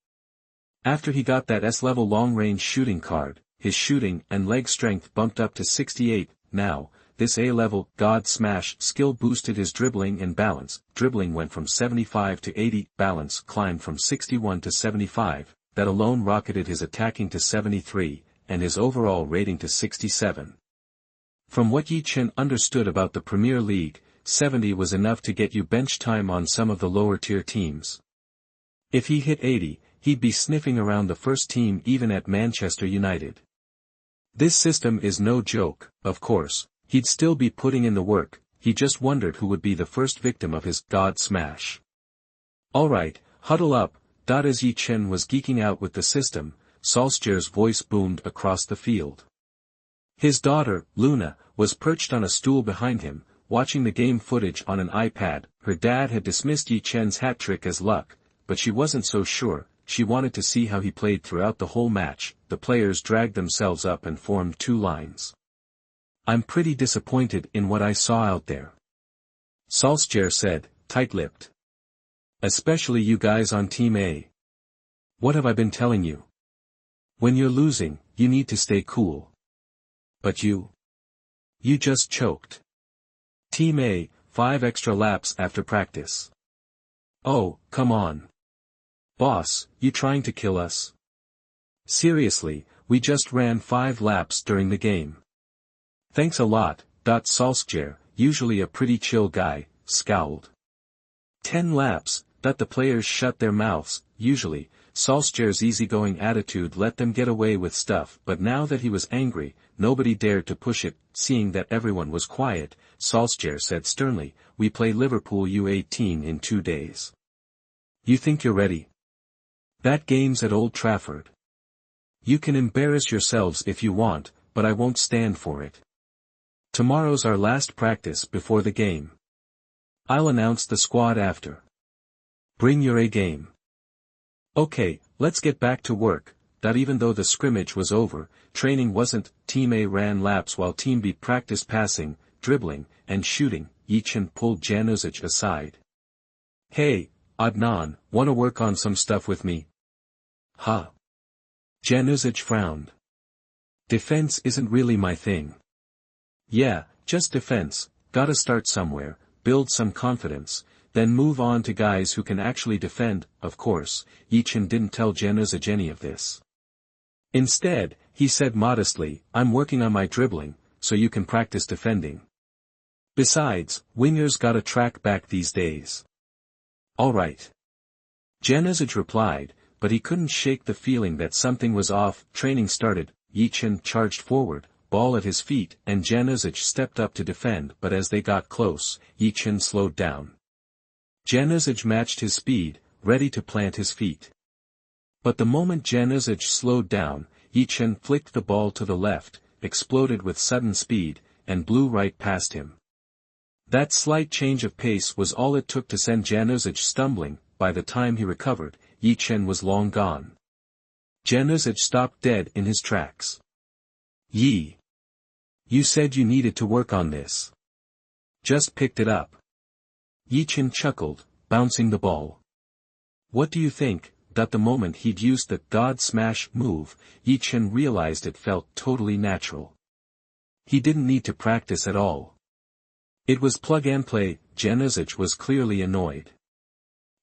After he got that S-level long-range shooting card, his shooting and leg strength bumped up to 68. Now, this A-level God Smash skill boosted his dribbling and balance. Dribbling went from 75 to 80, balance climbed from 61 to 75. That alone rocketed his attacking to 73, and his overall rating to 67. From what Ye Chen understood about the Premier League, 70 was enough to get you bench time on some of the lower-tier teams. If he hit 80, he'd be sniffing around the first team even at Manchester United. This system is no joke, of course. He'd still be putting in the work. He just wondered who would be the first victim of his God Smash. Alright, huddle up. As Ye Chen was geeking out with the system, Solskjaer's voice boomed across the field. His daughter, Luna, was perched on a stool behind him, watching the game footage on an iPad. Her dad had dismissed Ye Chen's hat trick as luck, but she wasn't so sure. She wanted to see how he played throughout the whole match. The players dragged themselves up and formed 2 lines. I'm pretty disappointed in what I saw out there, Solskjaer said, tight-lipped. Especially you guys on Team A. What have I been telling you? When you're losing, you need to stay cool. But you just choked. Team A, 5 extra laps after practice. Oh, come on. Boss, you trying to kill us? Seriously, we just ran 5 laps during the game. Thanks a lot. Solskjaer, usually a pretty chill guy, scowled. 10 laps. The players shut their mouths. Usually, Solskjaer's easygoing attitude let them get away with stuff, but now that he was angry, nobody dared to push it. Seeing that everyone was quiet, Solskjaer said sternly, "We play Liverpool U18 in 2 days. You think you're ready? That game's at Old Trafford. You can embarrass yourselves if you want, but I won't stand for it. Tomorrow's our last practice before the game. I'll announce the squad after. Bring your A game. Okay, let's get back to work." That even though the scrimmage was over, training wasn't. Team A ran laps while Team B practiced passing, dribbling, and shooting. Ye Chen pulled Januzic aside. "Hey, Adnan, wanna work on some stuff with me?" "Huh?" Januzic frowned. "Defense isn't really my thing." "Yeah, just defense, gotta start somewhere, build some confidence, then move on to guys who can actually defend." Of course, Ye Chen didn't tell Januzic any of this. Instead, he said modestly, "I'm working on my dribbling, so you can practice defending. Besides, wingers gotta track back these days." "Alright." Januzic replied, but he couldn't shake the feeling that something was off. Training started, Ye Chen charged forward, ball at his feet, and Januzic stepped up to defend, but as they got close, Ye Chen slowed down. Januzic matched his speed, ready to plant his feet. But the moment Januzic slowed down, Ye Chen flicked the ball to the left, exploded with sudden speed, and blew right past him. That slight change of pace was all it took to send Januzic stumbling. By the time he recovered, Ye Chen was long gone. Januzic stopped dead in his tracks. "Ye. You said you needed to work on this. Just picked it up." Ye Chen chuckled, bouncing the ball. "What do you think?" That the moment he'd used the God Smash move, Ye Chen realized it felt totally natural. He didn't need to practice at all. It was plug and play. Januzic was clearly annoyed.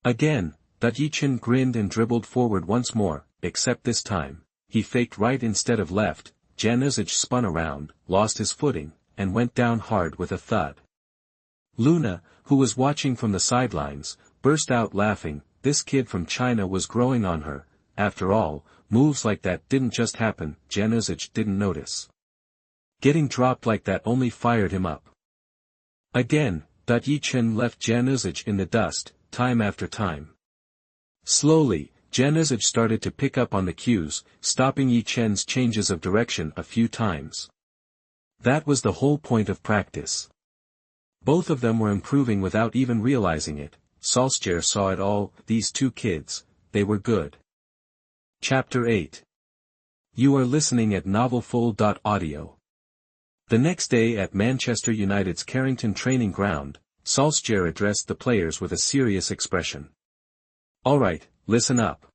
Again, that Ye Chen grinned and dribbled forward once more, except this time, he faked right instead of left. Januzic spun around, lost his footing, and went down hard with a thud. Luna, who was watching from the sidelines, burst out laughing. This kid from China was growing on her. After all, moves like that didn't just happen. Januzic didn't notice. Getting dropped like that only fired him up. Again, Ye Chen left Januzic in the dust, time after time. Slowly, Januzic started to pick up on the cues, stopping Ye Chen's changes of direction a few times. That was the whole point of practice. Both of them were improving without even realizing it. Solskjaer saw it all. These two kids, they were good. Chapter 8. You are listening at novelfull.audio. The next day at Manchester United's Carrington training ground, Solskjaer addressed the players with a serious expression. "Alright, listen up.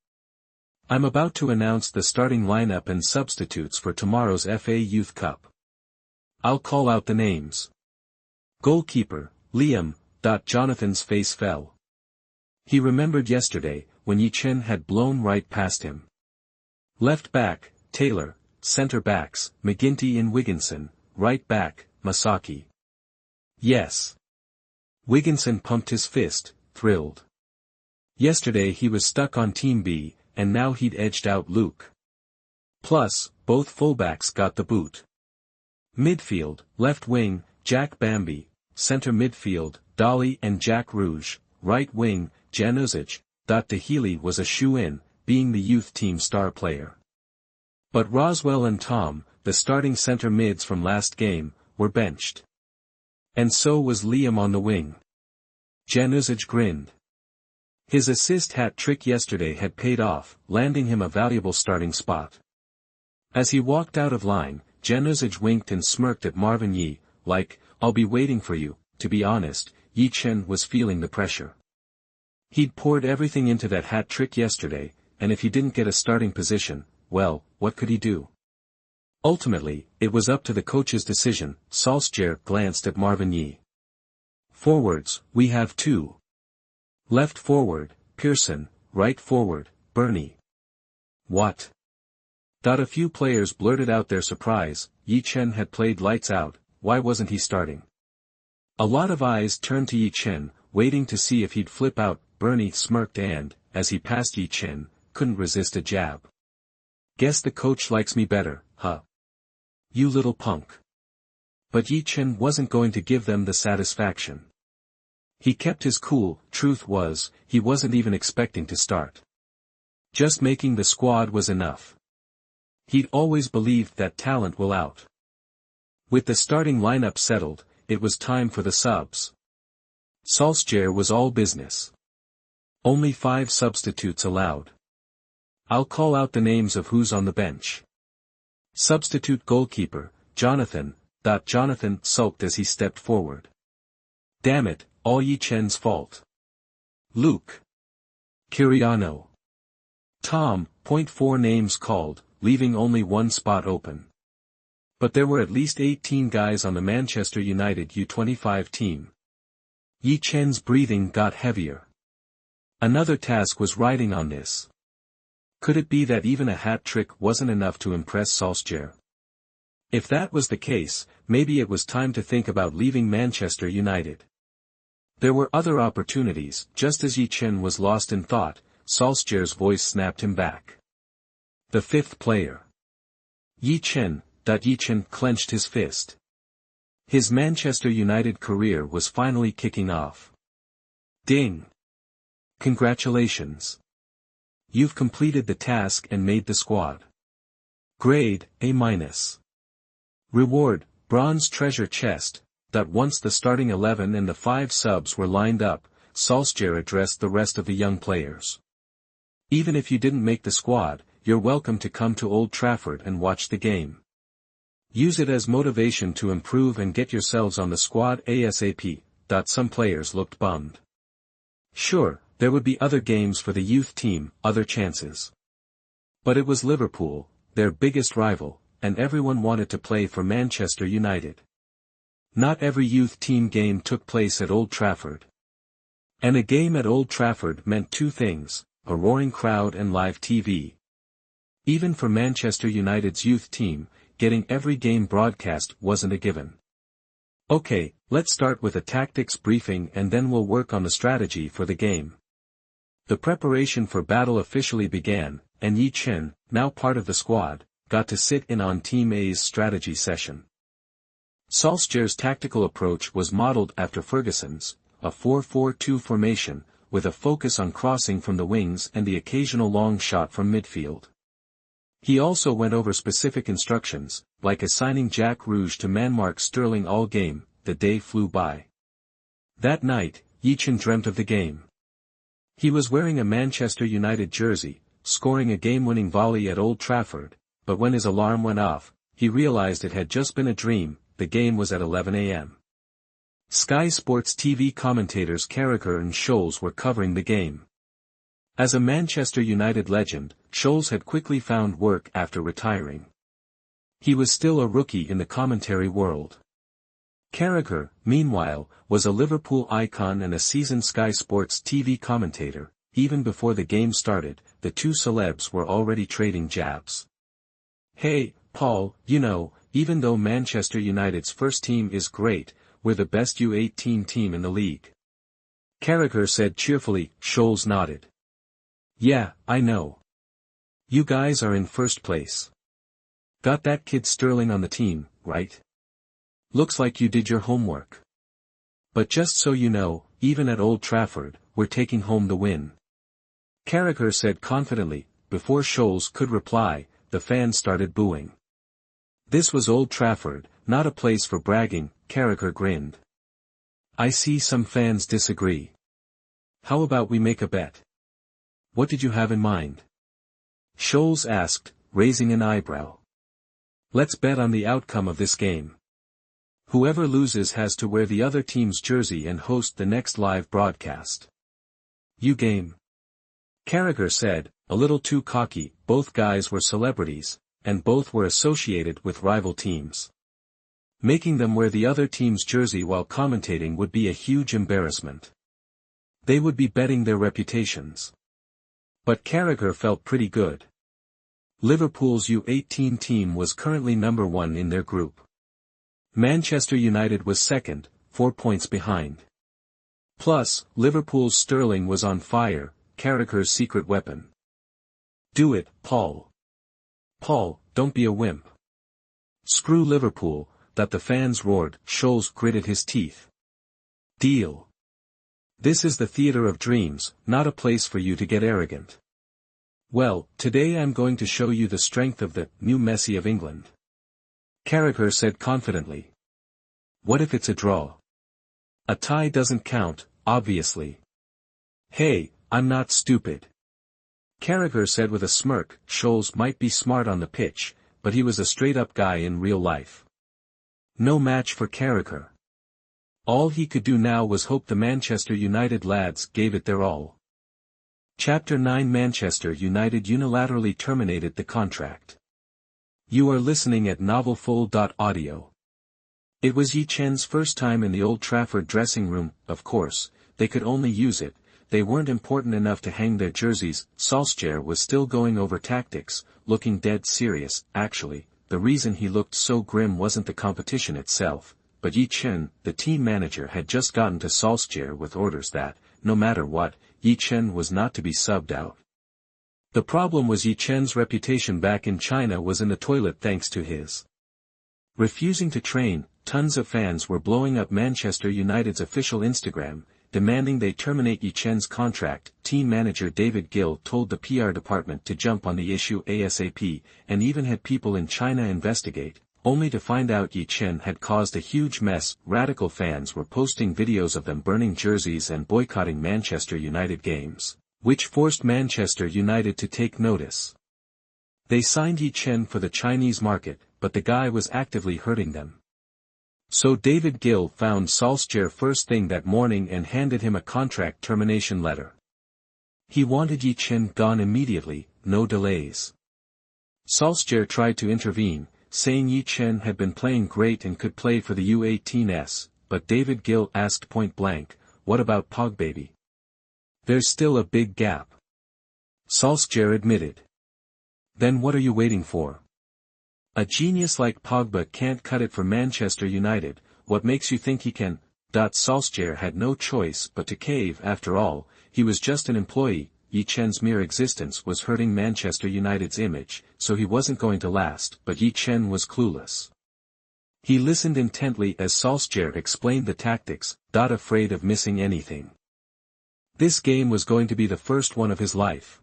I'm about to announce the starting lineup and substitutes for tomorrow's FA Youth Cup. I'll call out the names. Goalkeeper, Liam. Jonathan's face fell. He remembered yesterday, when Ye Chen had blown right past him. Left back, Taylor. Centre backs, McGinty and Wigginson. Right back, Masaki. Yes. Wigginson pumped his fist, thrilled. Yesterday he was stuck on Team B, and now he'd edged out Luke. Plus, both fullbacks got the boot. Midfield, left wing, Jack Bambi. Centre midfield, Dolly and Jack Rouge. Right wing, Januzic. De Healy was a shoe-in, being the youth team star player. But Roswell and Tom, the starting centre mids from last game, were benched. And so was Liam on the wing. Januzic grinned. His assist hat trick yesterday had paid off, landing him a valuable starting spot. As he walked out of line, Januzic winked and smirked at Marvin Ye, like, "I'll be waiting for you." To be honest, Ye Chen was feeling the pressure. He'd poured everything into that hat trick yesterday, and if he didn't get a starting position, well, what could he do? Ultimately, it was up to the coach's decision. Solskjaer glanced at Marvin Ye. Forwards, we have two. Left forward, Pearson. Right forward, Bernie. What? A few players blurted out their surprise. Ye Chen had played lights out, why wasn't he starting? A lot of eyes turned to Ye Chen, waiting to see if he'd flip out. Bernie smirked and, as he passed Ye Chen, couldn't resist a jab. Guess the coach likes me better, huh? You little punk. But Ye Chen wasn't going to give them the satisfaction. He kept his cool. Truth was, he wasn't even expecting to start. Just making the squad was enough. He'd always believed that talent will out. With the starting lineup settled, it was time for the subs. Solskjaer was all business. Only 5 substitutes allowed. I'll call out the names of who's on the bench. Substitute goalkeeper, Jonathan. Jonathan sulked as he stepped forward. Damn it, all Ye Chen's fault. Luke. Kiriano. Tom. 4 names called, leaving only 1 spot open. But there were at least 18 guys on the Manchester United U25 team. Ye Chen's breathing got heavier. Another task was riding on this. Could it be that even a hat trick wasn't enough to impress Solskjaer? If that was the case, maybe it was time to think about leaving Manchester United. There were other opportunities. Just as Ye Chen was lost in thought, Solskjaer's voice snapped him back. The 5th player. Ye Chen. Ye Chen clenched his fist. His Manchester United career was finally kicking off. Ding! Congratulations. You've completed the task and made the squad. Grade, A-. Reward, bronze treasure chest. Once the starting 11 and the 5 subs were lined up, Solskjaer addressed the rest of the young players. Even if you didn't make the squad, you're welcome to come to Old Trafford and watch the game. Use it as motivation to improve and get yourselves on the squad ASAP. Some players looked bummed. Sure, there would be other games for the youth team, other chances. But it was Liverpool, their biggest rival, and everyone wanted to play for Manchester United. Not every youth team game took place at Old Trafford. And a game at Old Trafford meant 2 things, a roaring crowd and live TV. Even for Manchester United's youth team, getting every game broadcast wasn't a given. Okay, let's start with a tactics briefing and then we'll work on the strategy for the game. The preparation for battle officially began, and Ye Chen, now part of the squad, got to sit in on Team A's strategy session. Solskjaer's tactical approach was modeled after Ferguson's, a 4-4-2 formation, with a focus on crossing from the wings and the occasional long shot from midfield. He also went over specific instructions, like assigning Jack Rouge to man-mark Sterling all game. The day flew by. That night, Ye Chen dreamt of the game. He was wearing a Manchester United jersey, scoring a game-winning volley at Old Trafford, but when his alarm went off, he realized it had just been a dream. The game was at 11 a.m. Sky Sports TV commentators Carragher and Scholes were covering the game. As a Manchester United legend, Scholes had quickly found work after retiring. He was still a rookie in the commentary world. Carragher, meanwhile, was a Liverpool icon and a seasoned Sky Sports TV commentator. Even before the game started, the 2 celebs were already trading jabs. Hey, Paul, even though Manchester United's first team is great, we're the best U18 team in the league. Carragher said cheerfully. Scholes nodded. Yeah, I know. You guys are in first place. Got that kid Sterling on the team, right? Looks like you did your homework. But just so you know, even at Old Trafford, we're taking home the win. Carragher said confidently. Before Scholes could reply, the fans started booing. This was Old Trafford, not a place for bragging. Carragher grinned. I see some fans disagree. How about we make a bet? What did you have in mind? Scholes asked, raising an eyebrow. Let's bet on the outcome of this game. Whoever loses has to wear the other team's jersey and host the next live broadcast. You game? Carragher said, a little too cocky. Both guys were celebrities, and both were associated with rival teams. Making them wear the other team's jersey while commentating would be a huge embarrassment. They would be betting their reputations. But Carragher felt pretty good. Liverpool's U18 team was currently number 1 in their group. Manchester United was second, 4 points behind. Plus, Liverpool's Sterling was on fire, Carragher's secret weapon. Do it, Paul. Paul, don't be a wimp. Screw Liverpool, that the fans roared. Scholes gritted his teeth. Deal. This is the theater of dreams, not a place for you to get arrogant. Well, today I'm going to show you the strength of the new Messi of England. Carragher said confidently. What if it's a draw? A tie doesn't count, obviously. Hey, I'm not stupid. Carragher said with a smirk. Scholes might be smart on the pitch, but he was a straight-up guy in real life. No match for Carragher. All he could do now was hope the Manchester United lads gave it their all. Chapter 9 Manchester United unilaterally terminated the contract. You are listening at novelfull.audio. It was Ye Chen's first time in the Old Trafford dressing room. Of course, they could only use it, they weren't important enough to hang their jerseys. Solskjaer was still going over tactics, looking dead serious. Actually, the reason he looked so grim wasn't the competition itself, but Ye Chen, the team manager, had just gotten to Solskjaer with orders that, no matter what, Ye Chen was not to be subbed out. The problem was Ye Chen's reputation back in China was in the toilet thanks to his refusing to train. Tons of fans were blowing up Manchester United's official Instagram, demanding they terminate Ye Chen's contract. Team manager David Gill told the PR department to jump on the issue ASAP, and even had people in China investigate, only to find out Ye Chen had caused a huge mess. Radical fans were posting videos of them burning jerseys and boycotting Manchester United games, which forced Manchester United to take notice. They signed Ye Chen for the Chinese market, but the guy was actively hurting them. So David Gill found Solskjaer first thing that morning and handed him a contract termination letter. He wanted Ye Chen gone immediately, no delays. Solskjaer tried to intervene, saying Ye Chen had been playing great and could play for the U18s, but David Gill asked point blank, what about Pogba? There's still a big gap. Solskjaer admitted. Then what are you waiting for? A genius like Pogba can't cut it for Manchester United, what makes you think he can? Solskjaer had no choice but to cave. After all, he was just an employee. Ye Chen's mere existence was hurting Manchester United's image, so he wasn't going to last. But Ye Chen was clueless. He listened intently as Solskjaer explained the tactics, afraid of missing anything. This game was going to be the first one of his life.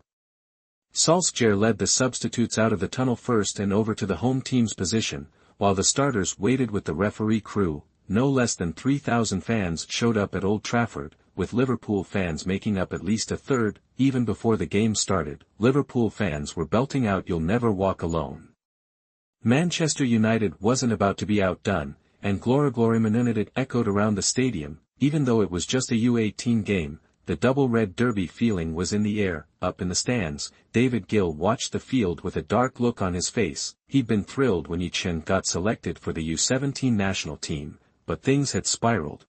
Solskjaer led the substitutes out of the tunnel first and over to the home team's position, while the starters waited with the referee crew. No less than 3,000 fans showed up at Old Trafford, with Liverpool fans making up at least a third. Even before the game started, Liverpool fans were belting out "You'll Never Walk Alone." Manchester United wasn't about to be outdone, and "Glory Glory Man United" echoed around the stadium. Even though it was just a U18 game, the double red derby feeling was in the air. Up in the stands, David Gill watched the field with a dark look on his face. He'd been thrilled when Ye Chen got selected for the U17 national team, but things had spiraled.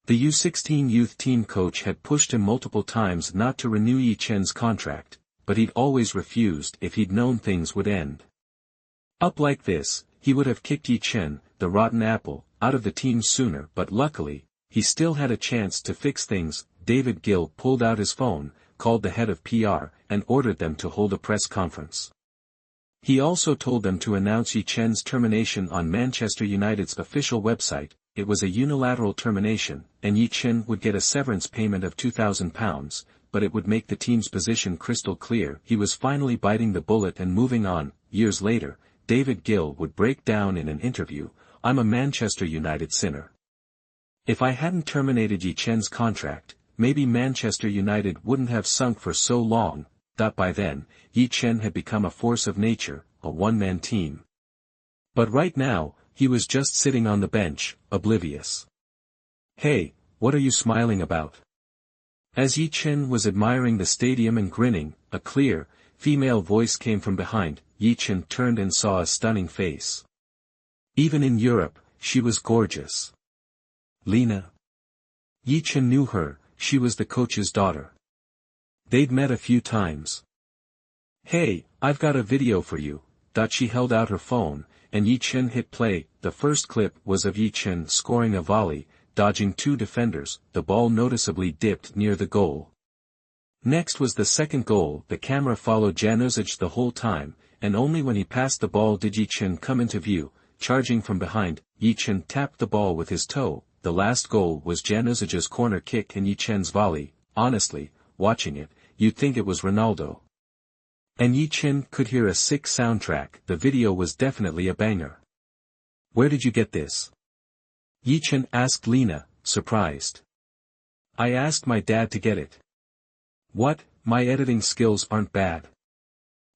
The U16 youth team coach had pushed him multiple times not to renew Ye Chen's contract, but he'd always refused. If he'd known things would end up like this, he would have kicked Ye Chen, the rotten apple, out of the team sooner. But luckily, he still had a chance to fix things. David Gill pulled out his phone, called the head of PR, and ordered them to hold a press conference. He also told them to announce Ye Chen's termination on Manchester United's official website. It was a unilateral termination, and Ye Chen would get a severance payment of £2,000, but it would make the team's position crystal clear. He was finally biting the bullet and moving on. Years later, David Gill would break down in an interview, "I'm a Manchester United sinner. If I hadn't terminated Ye Chen's contract, maybe Manchester United wouldn't have sunk for so long." By then, Ye Chen had become a force of nature, a one-man team. But right now, he was just sitting on the bench, oblivious. "Hey, what are you smiling about?" As Ye Chen was admiring the stadium and grinning, a clear, female voice came from behind. Ye Chen turned and saw a stunning face. Even in Europe, she was gorgeous. Lena. Ye Chen knew her. She was the coach's daughter. They'd met a few times. "Hey, I've got a video for you." She held out her phone, and Ye Chen hit play. The first clip was of Ye Chen scoring a volley, dodging two defenders. The ball noticeably dipped near the goal. Next was the second goal. The camera followed Januzaj the whole time, and only when he passed the ball did Ye Chen come into view. Charging from behind, Ye Chen tapped the ball with his toe. The last goal was Januzaj's corner kick and Ye Chen's volley. Honestly, watching it, you'd think it was Ronaldo. And Ye Chen could hear a sick soundtrack. The video was definitely a banger. Where did you get this? Ye Chen asked Lena, surprised. I asked my dad to get it. What, my editing skills aren't bad.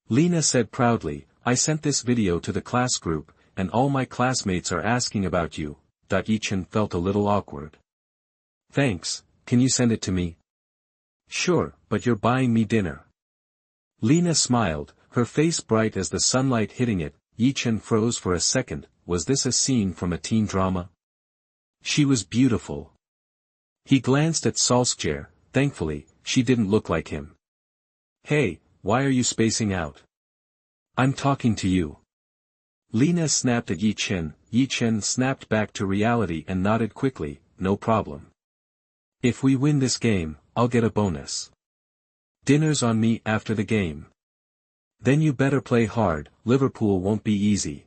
Lena said proudly, I sent this video to the class group, and all my classmates are asking about you. Ye Chen felt a little awkward. Thanks, can you send it to me? Sure, but you're buying me dinner. Lena smiled, her face bright as the sunlight hitting it. Ye Chen froze for a second. Was this a scene from a teen drama? She was beautiful. He glanced at Solskjaer. Thankfully, she didn't look like him. Hey, why are you spacing out? I'm talking to you. Lena snapped at Ye Chen. Ye Chen snapped back to reality and nodded quickly, no problem. If we win this game, I'll get a bonus. Dinner's on me after the game. Then you better play hard, Liverpool won't be easy.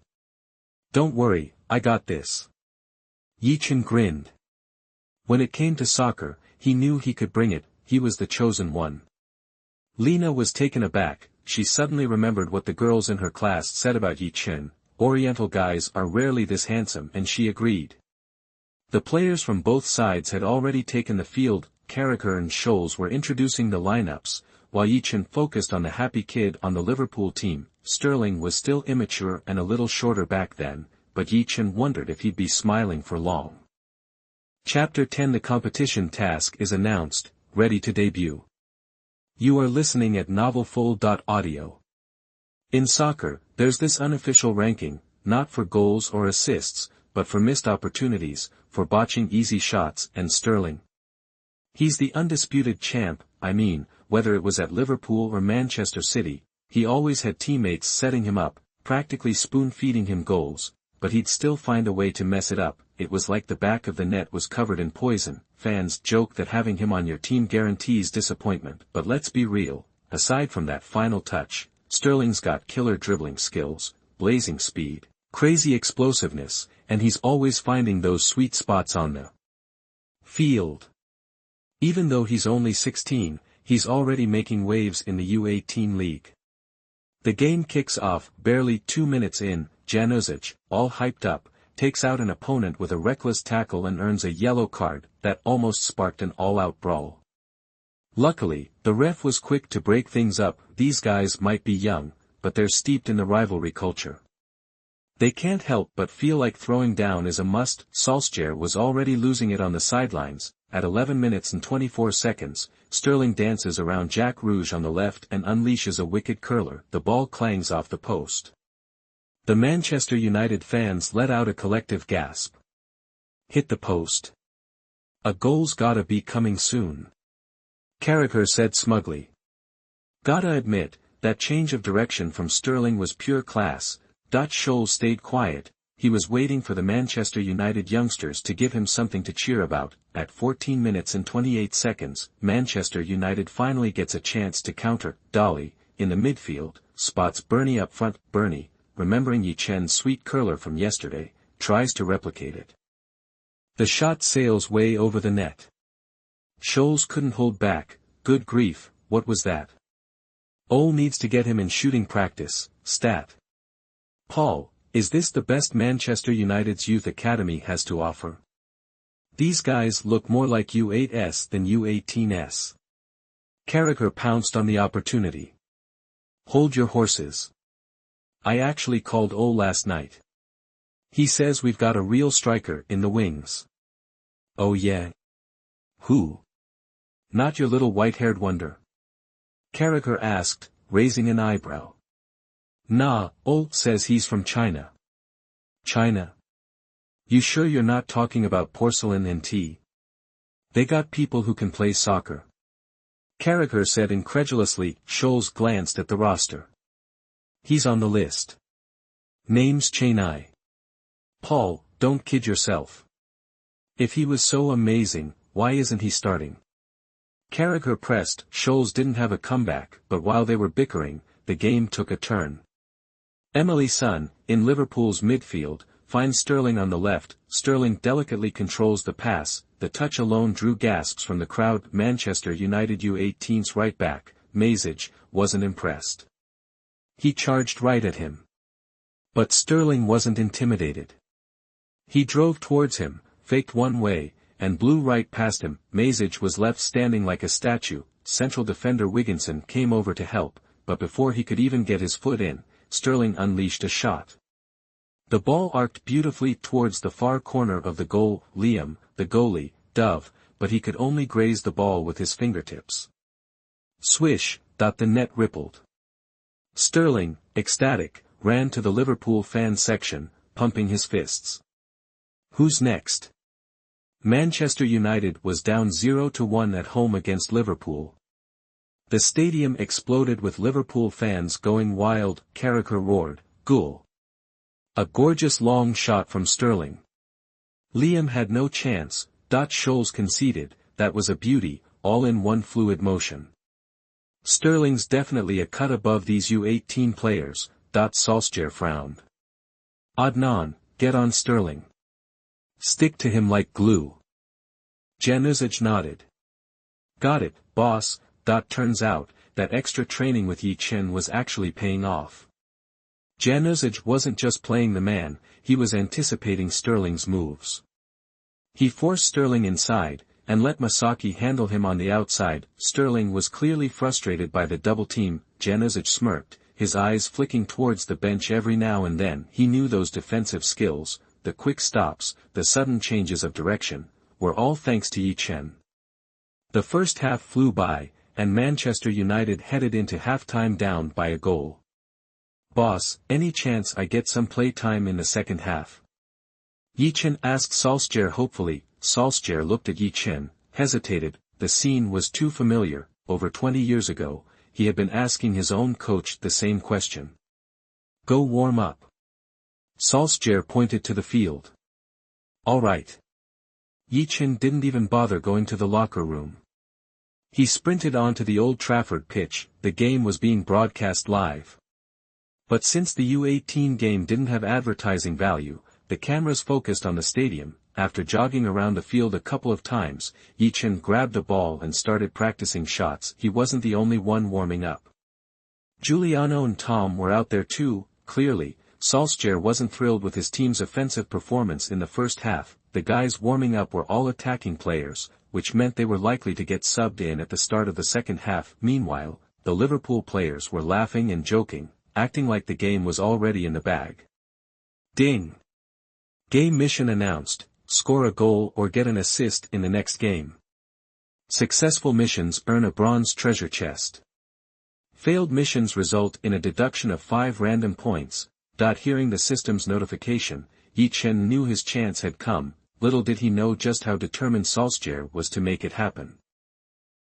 Don't worry, I got this. Ye Chen grinned. When it came to soccer, he knew he could bring it, he was the chosen one. Lena was taken aback. She suddenly remembered what the girls in her class said about Ye Chen. Oriental guys are rarely this handsome, and she agreed. The players from both sides had already taken the field. Carragher and Scholes were introducing the lineups, while Ye Chen focused on the happy kid on the Liverpool team. Sterling was still immature and a little shorter back then, but Ye Chen wondered if he'd be smiling for long. Chapter 10. The competition task is announced, ready to debut. You are listening at novelfull.audio. In soccer, there's this unofficial ranking, not for goals or assists, but for missed opportunities, for botching easy shots, and Sterling. He's the undisputed champ. I mean, whether it was at Liverpool or Manchester City, he always had teammates setting him up, practically spoon-feeding him goals, but he'd still find a way to mess it up. It was like the back of the net was covered in poison. Fans joke that having him on your team guarantees disappointment, but let's be real, aside from that final touch, Sterling's got killer dribbling skills, blazing speed, crazy explosiveness, and he's always finding those sweet spots on the field. Even though he's only 16, he's already making waves in the U18 league. The game kicks off. Barely 2 minutes in, Januzaj, all hyped up, takes out an opponent with a reckless tackle and earns a yellow card. That almost sparked an all-out brawl. Luckily, the ref was quick to break things up. These guys might be young, but they're steeped in the rivalry culture. They can't help but feel like throwing down is a must. Solskjaer was already losing it on the sidelines. At 11 minutes and 24 seconds, Sterling dances around Jack Rouge on the left and unleashes a wicked curler. The ball clangs off the post. The Manchester United fans let out a collective gasp. Hit the post. A goal's gotta be coming soon. Carragher said smugly. Gotta admit, that change of direction from Sterling was pure class. Scholes stayed quiet. He was waiting for the Manchester United youngsters to give him something to cheer about. At 14 minutes and 28 seconds, Manchester United finally gets a chance to counter. Dolly, in the midfield, spots Bernie up front. Bernie, remembering Ye Chen's sweet curler from yesterday, tries to replicate it. The shot sails way over the net. Scholes couldn't hold back. Good grief, what was that? Ole needs to get him in shooting practice. Stat. Paul, is this the best Manchester United's youth academy has to offer? These guys look more like U8s than U18s. Carragher pounced on the opportunity. Hold your horses. I actually called Ole last night. He says we've got a real striker in the wings. Oh yeah? Who? Not your little white-haired wonder? Carragher asked, raising an eyebrow. Nah, Ole says he's from China. China? You sure you're not talking about porcelain and tea? They got people who can play soccer. Carragher said incredulously. Scholes glanced at the roster. He's on the list. Name's Chennai. Paul, don't kid yourself. If he was so amazing, why isn't he starting? Carragher pressed, Scholes didn't have a comeback, but while they were bickering, the game took a turn. Emily Son, in Liverpool's midfield, finds Sterling on the left. Sterling delicately controls the pass, the touch alone drew gasps from the crowd. Manchester United U18's right back, Mazic, wasn't impressed. He charged right at him. But Sterling wasn't intimidated. He drove towards him, faked one way, and blew right past him. Mazic was left standing like a statue. Central defender Wigginson came over to help, but before he could even get his foot in, Sterling unleashed a shot. The ball arced beautifully towards the far corner of the goal. Liam, the goalie, dove, but he could only graze the ball with his fingertips. Swish, the net rippled. Sterling, ecstatic, ran to the Liverpool fan section, pumping his fists. Who's next? Manchester United was down 0-1 at home against Liverpool. The stadium exploded with Liverpool fans going wild. Carragher roared, "Goal!" A gorgeous long shot from Sterling. Liam had no chance. Scholes conceded, that was a beauty, all in one fluid motion. Sterling's definitely a cut above these U18 players. Solskjaer frowned. Adnan, get on Sterling. Stick to him like glue. Januzaj nodded. Got it, boss. Turns out, that extra training with Ye Chen was actually paying off. Januzaj wasn't just playing the man, he was anticipating Sterling's moves. He forced Sterling inside, and let Masaki handle him on the outside. Sterling was clearly frustrated by the double team. Januzaj smirked, his eyes flicking towards the bench every now and then. He knew those defensive skills, the quick stops, the sudden changes of direction, were all thanks to Ye Chen. The first half flew by, and Manchester United headed into halftime down by a goal. Boss, any chance I get some play time in the second half? Ye Chen asked Solskjaer hopefully. Solskjaer looked at Ye Chen, hesitated. The scene was too familiar. Over 20 years ago, he had been asking his own coach the same question. Go warm up. Solskjaer pointed to the field. All right. Ye Chen didn't even bother going to the locker room. He sprinted onto the Old Trafford pitch. The game was being broadcast live. But since the U18 game didn't have advertising value, the cameras focused on the stadium. After jogging around the field a couple of times, Ye Chen grabbed a ball and started practicing shots. He wasn't the only one warming up. Giuliano and Tom were out there too. Clearly, Solskjaer wasn't thrilled with his team's offensive performance in the first half. The guys warming up were all attacking players, which meant they were likely to get subbed in at the start of the second half. Meanwhile, the Liverpool players were laughing and joking, acting like the game was already in the bag. Ding! Game mission announced, score a goal or get an assist in the next game. Successful missions earn a bronze treasure chest. Failed missions result in a deduction of 5 random points. Hearing the system's notification, Ye Chen knew his chance had come. Little did he know just how determined Solskjaer was to make it happen.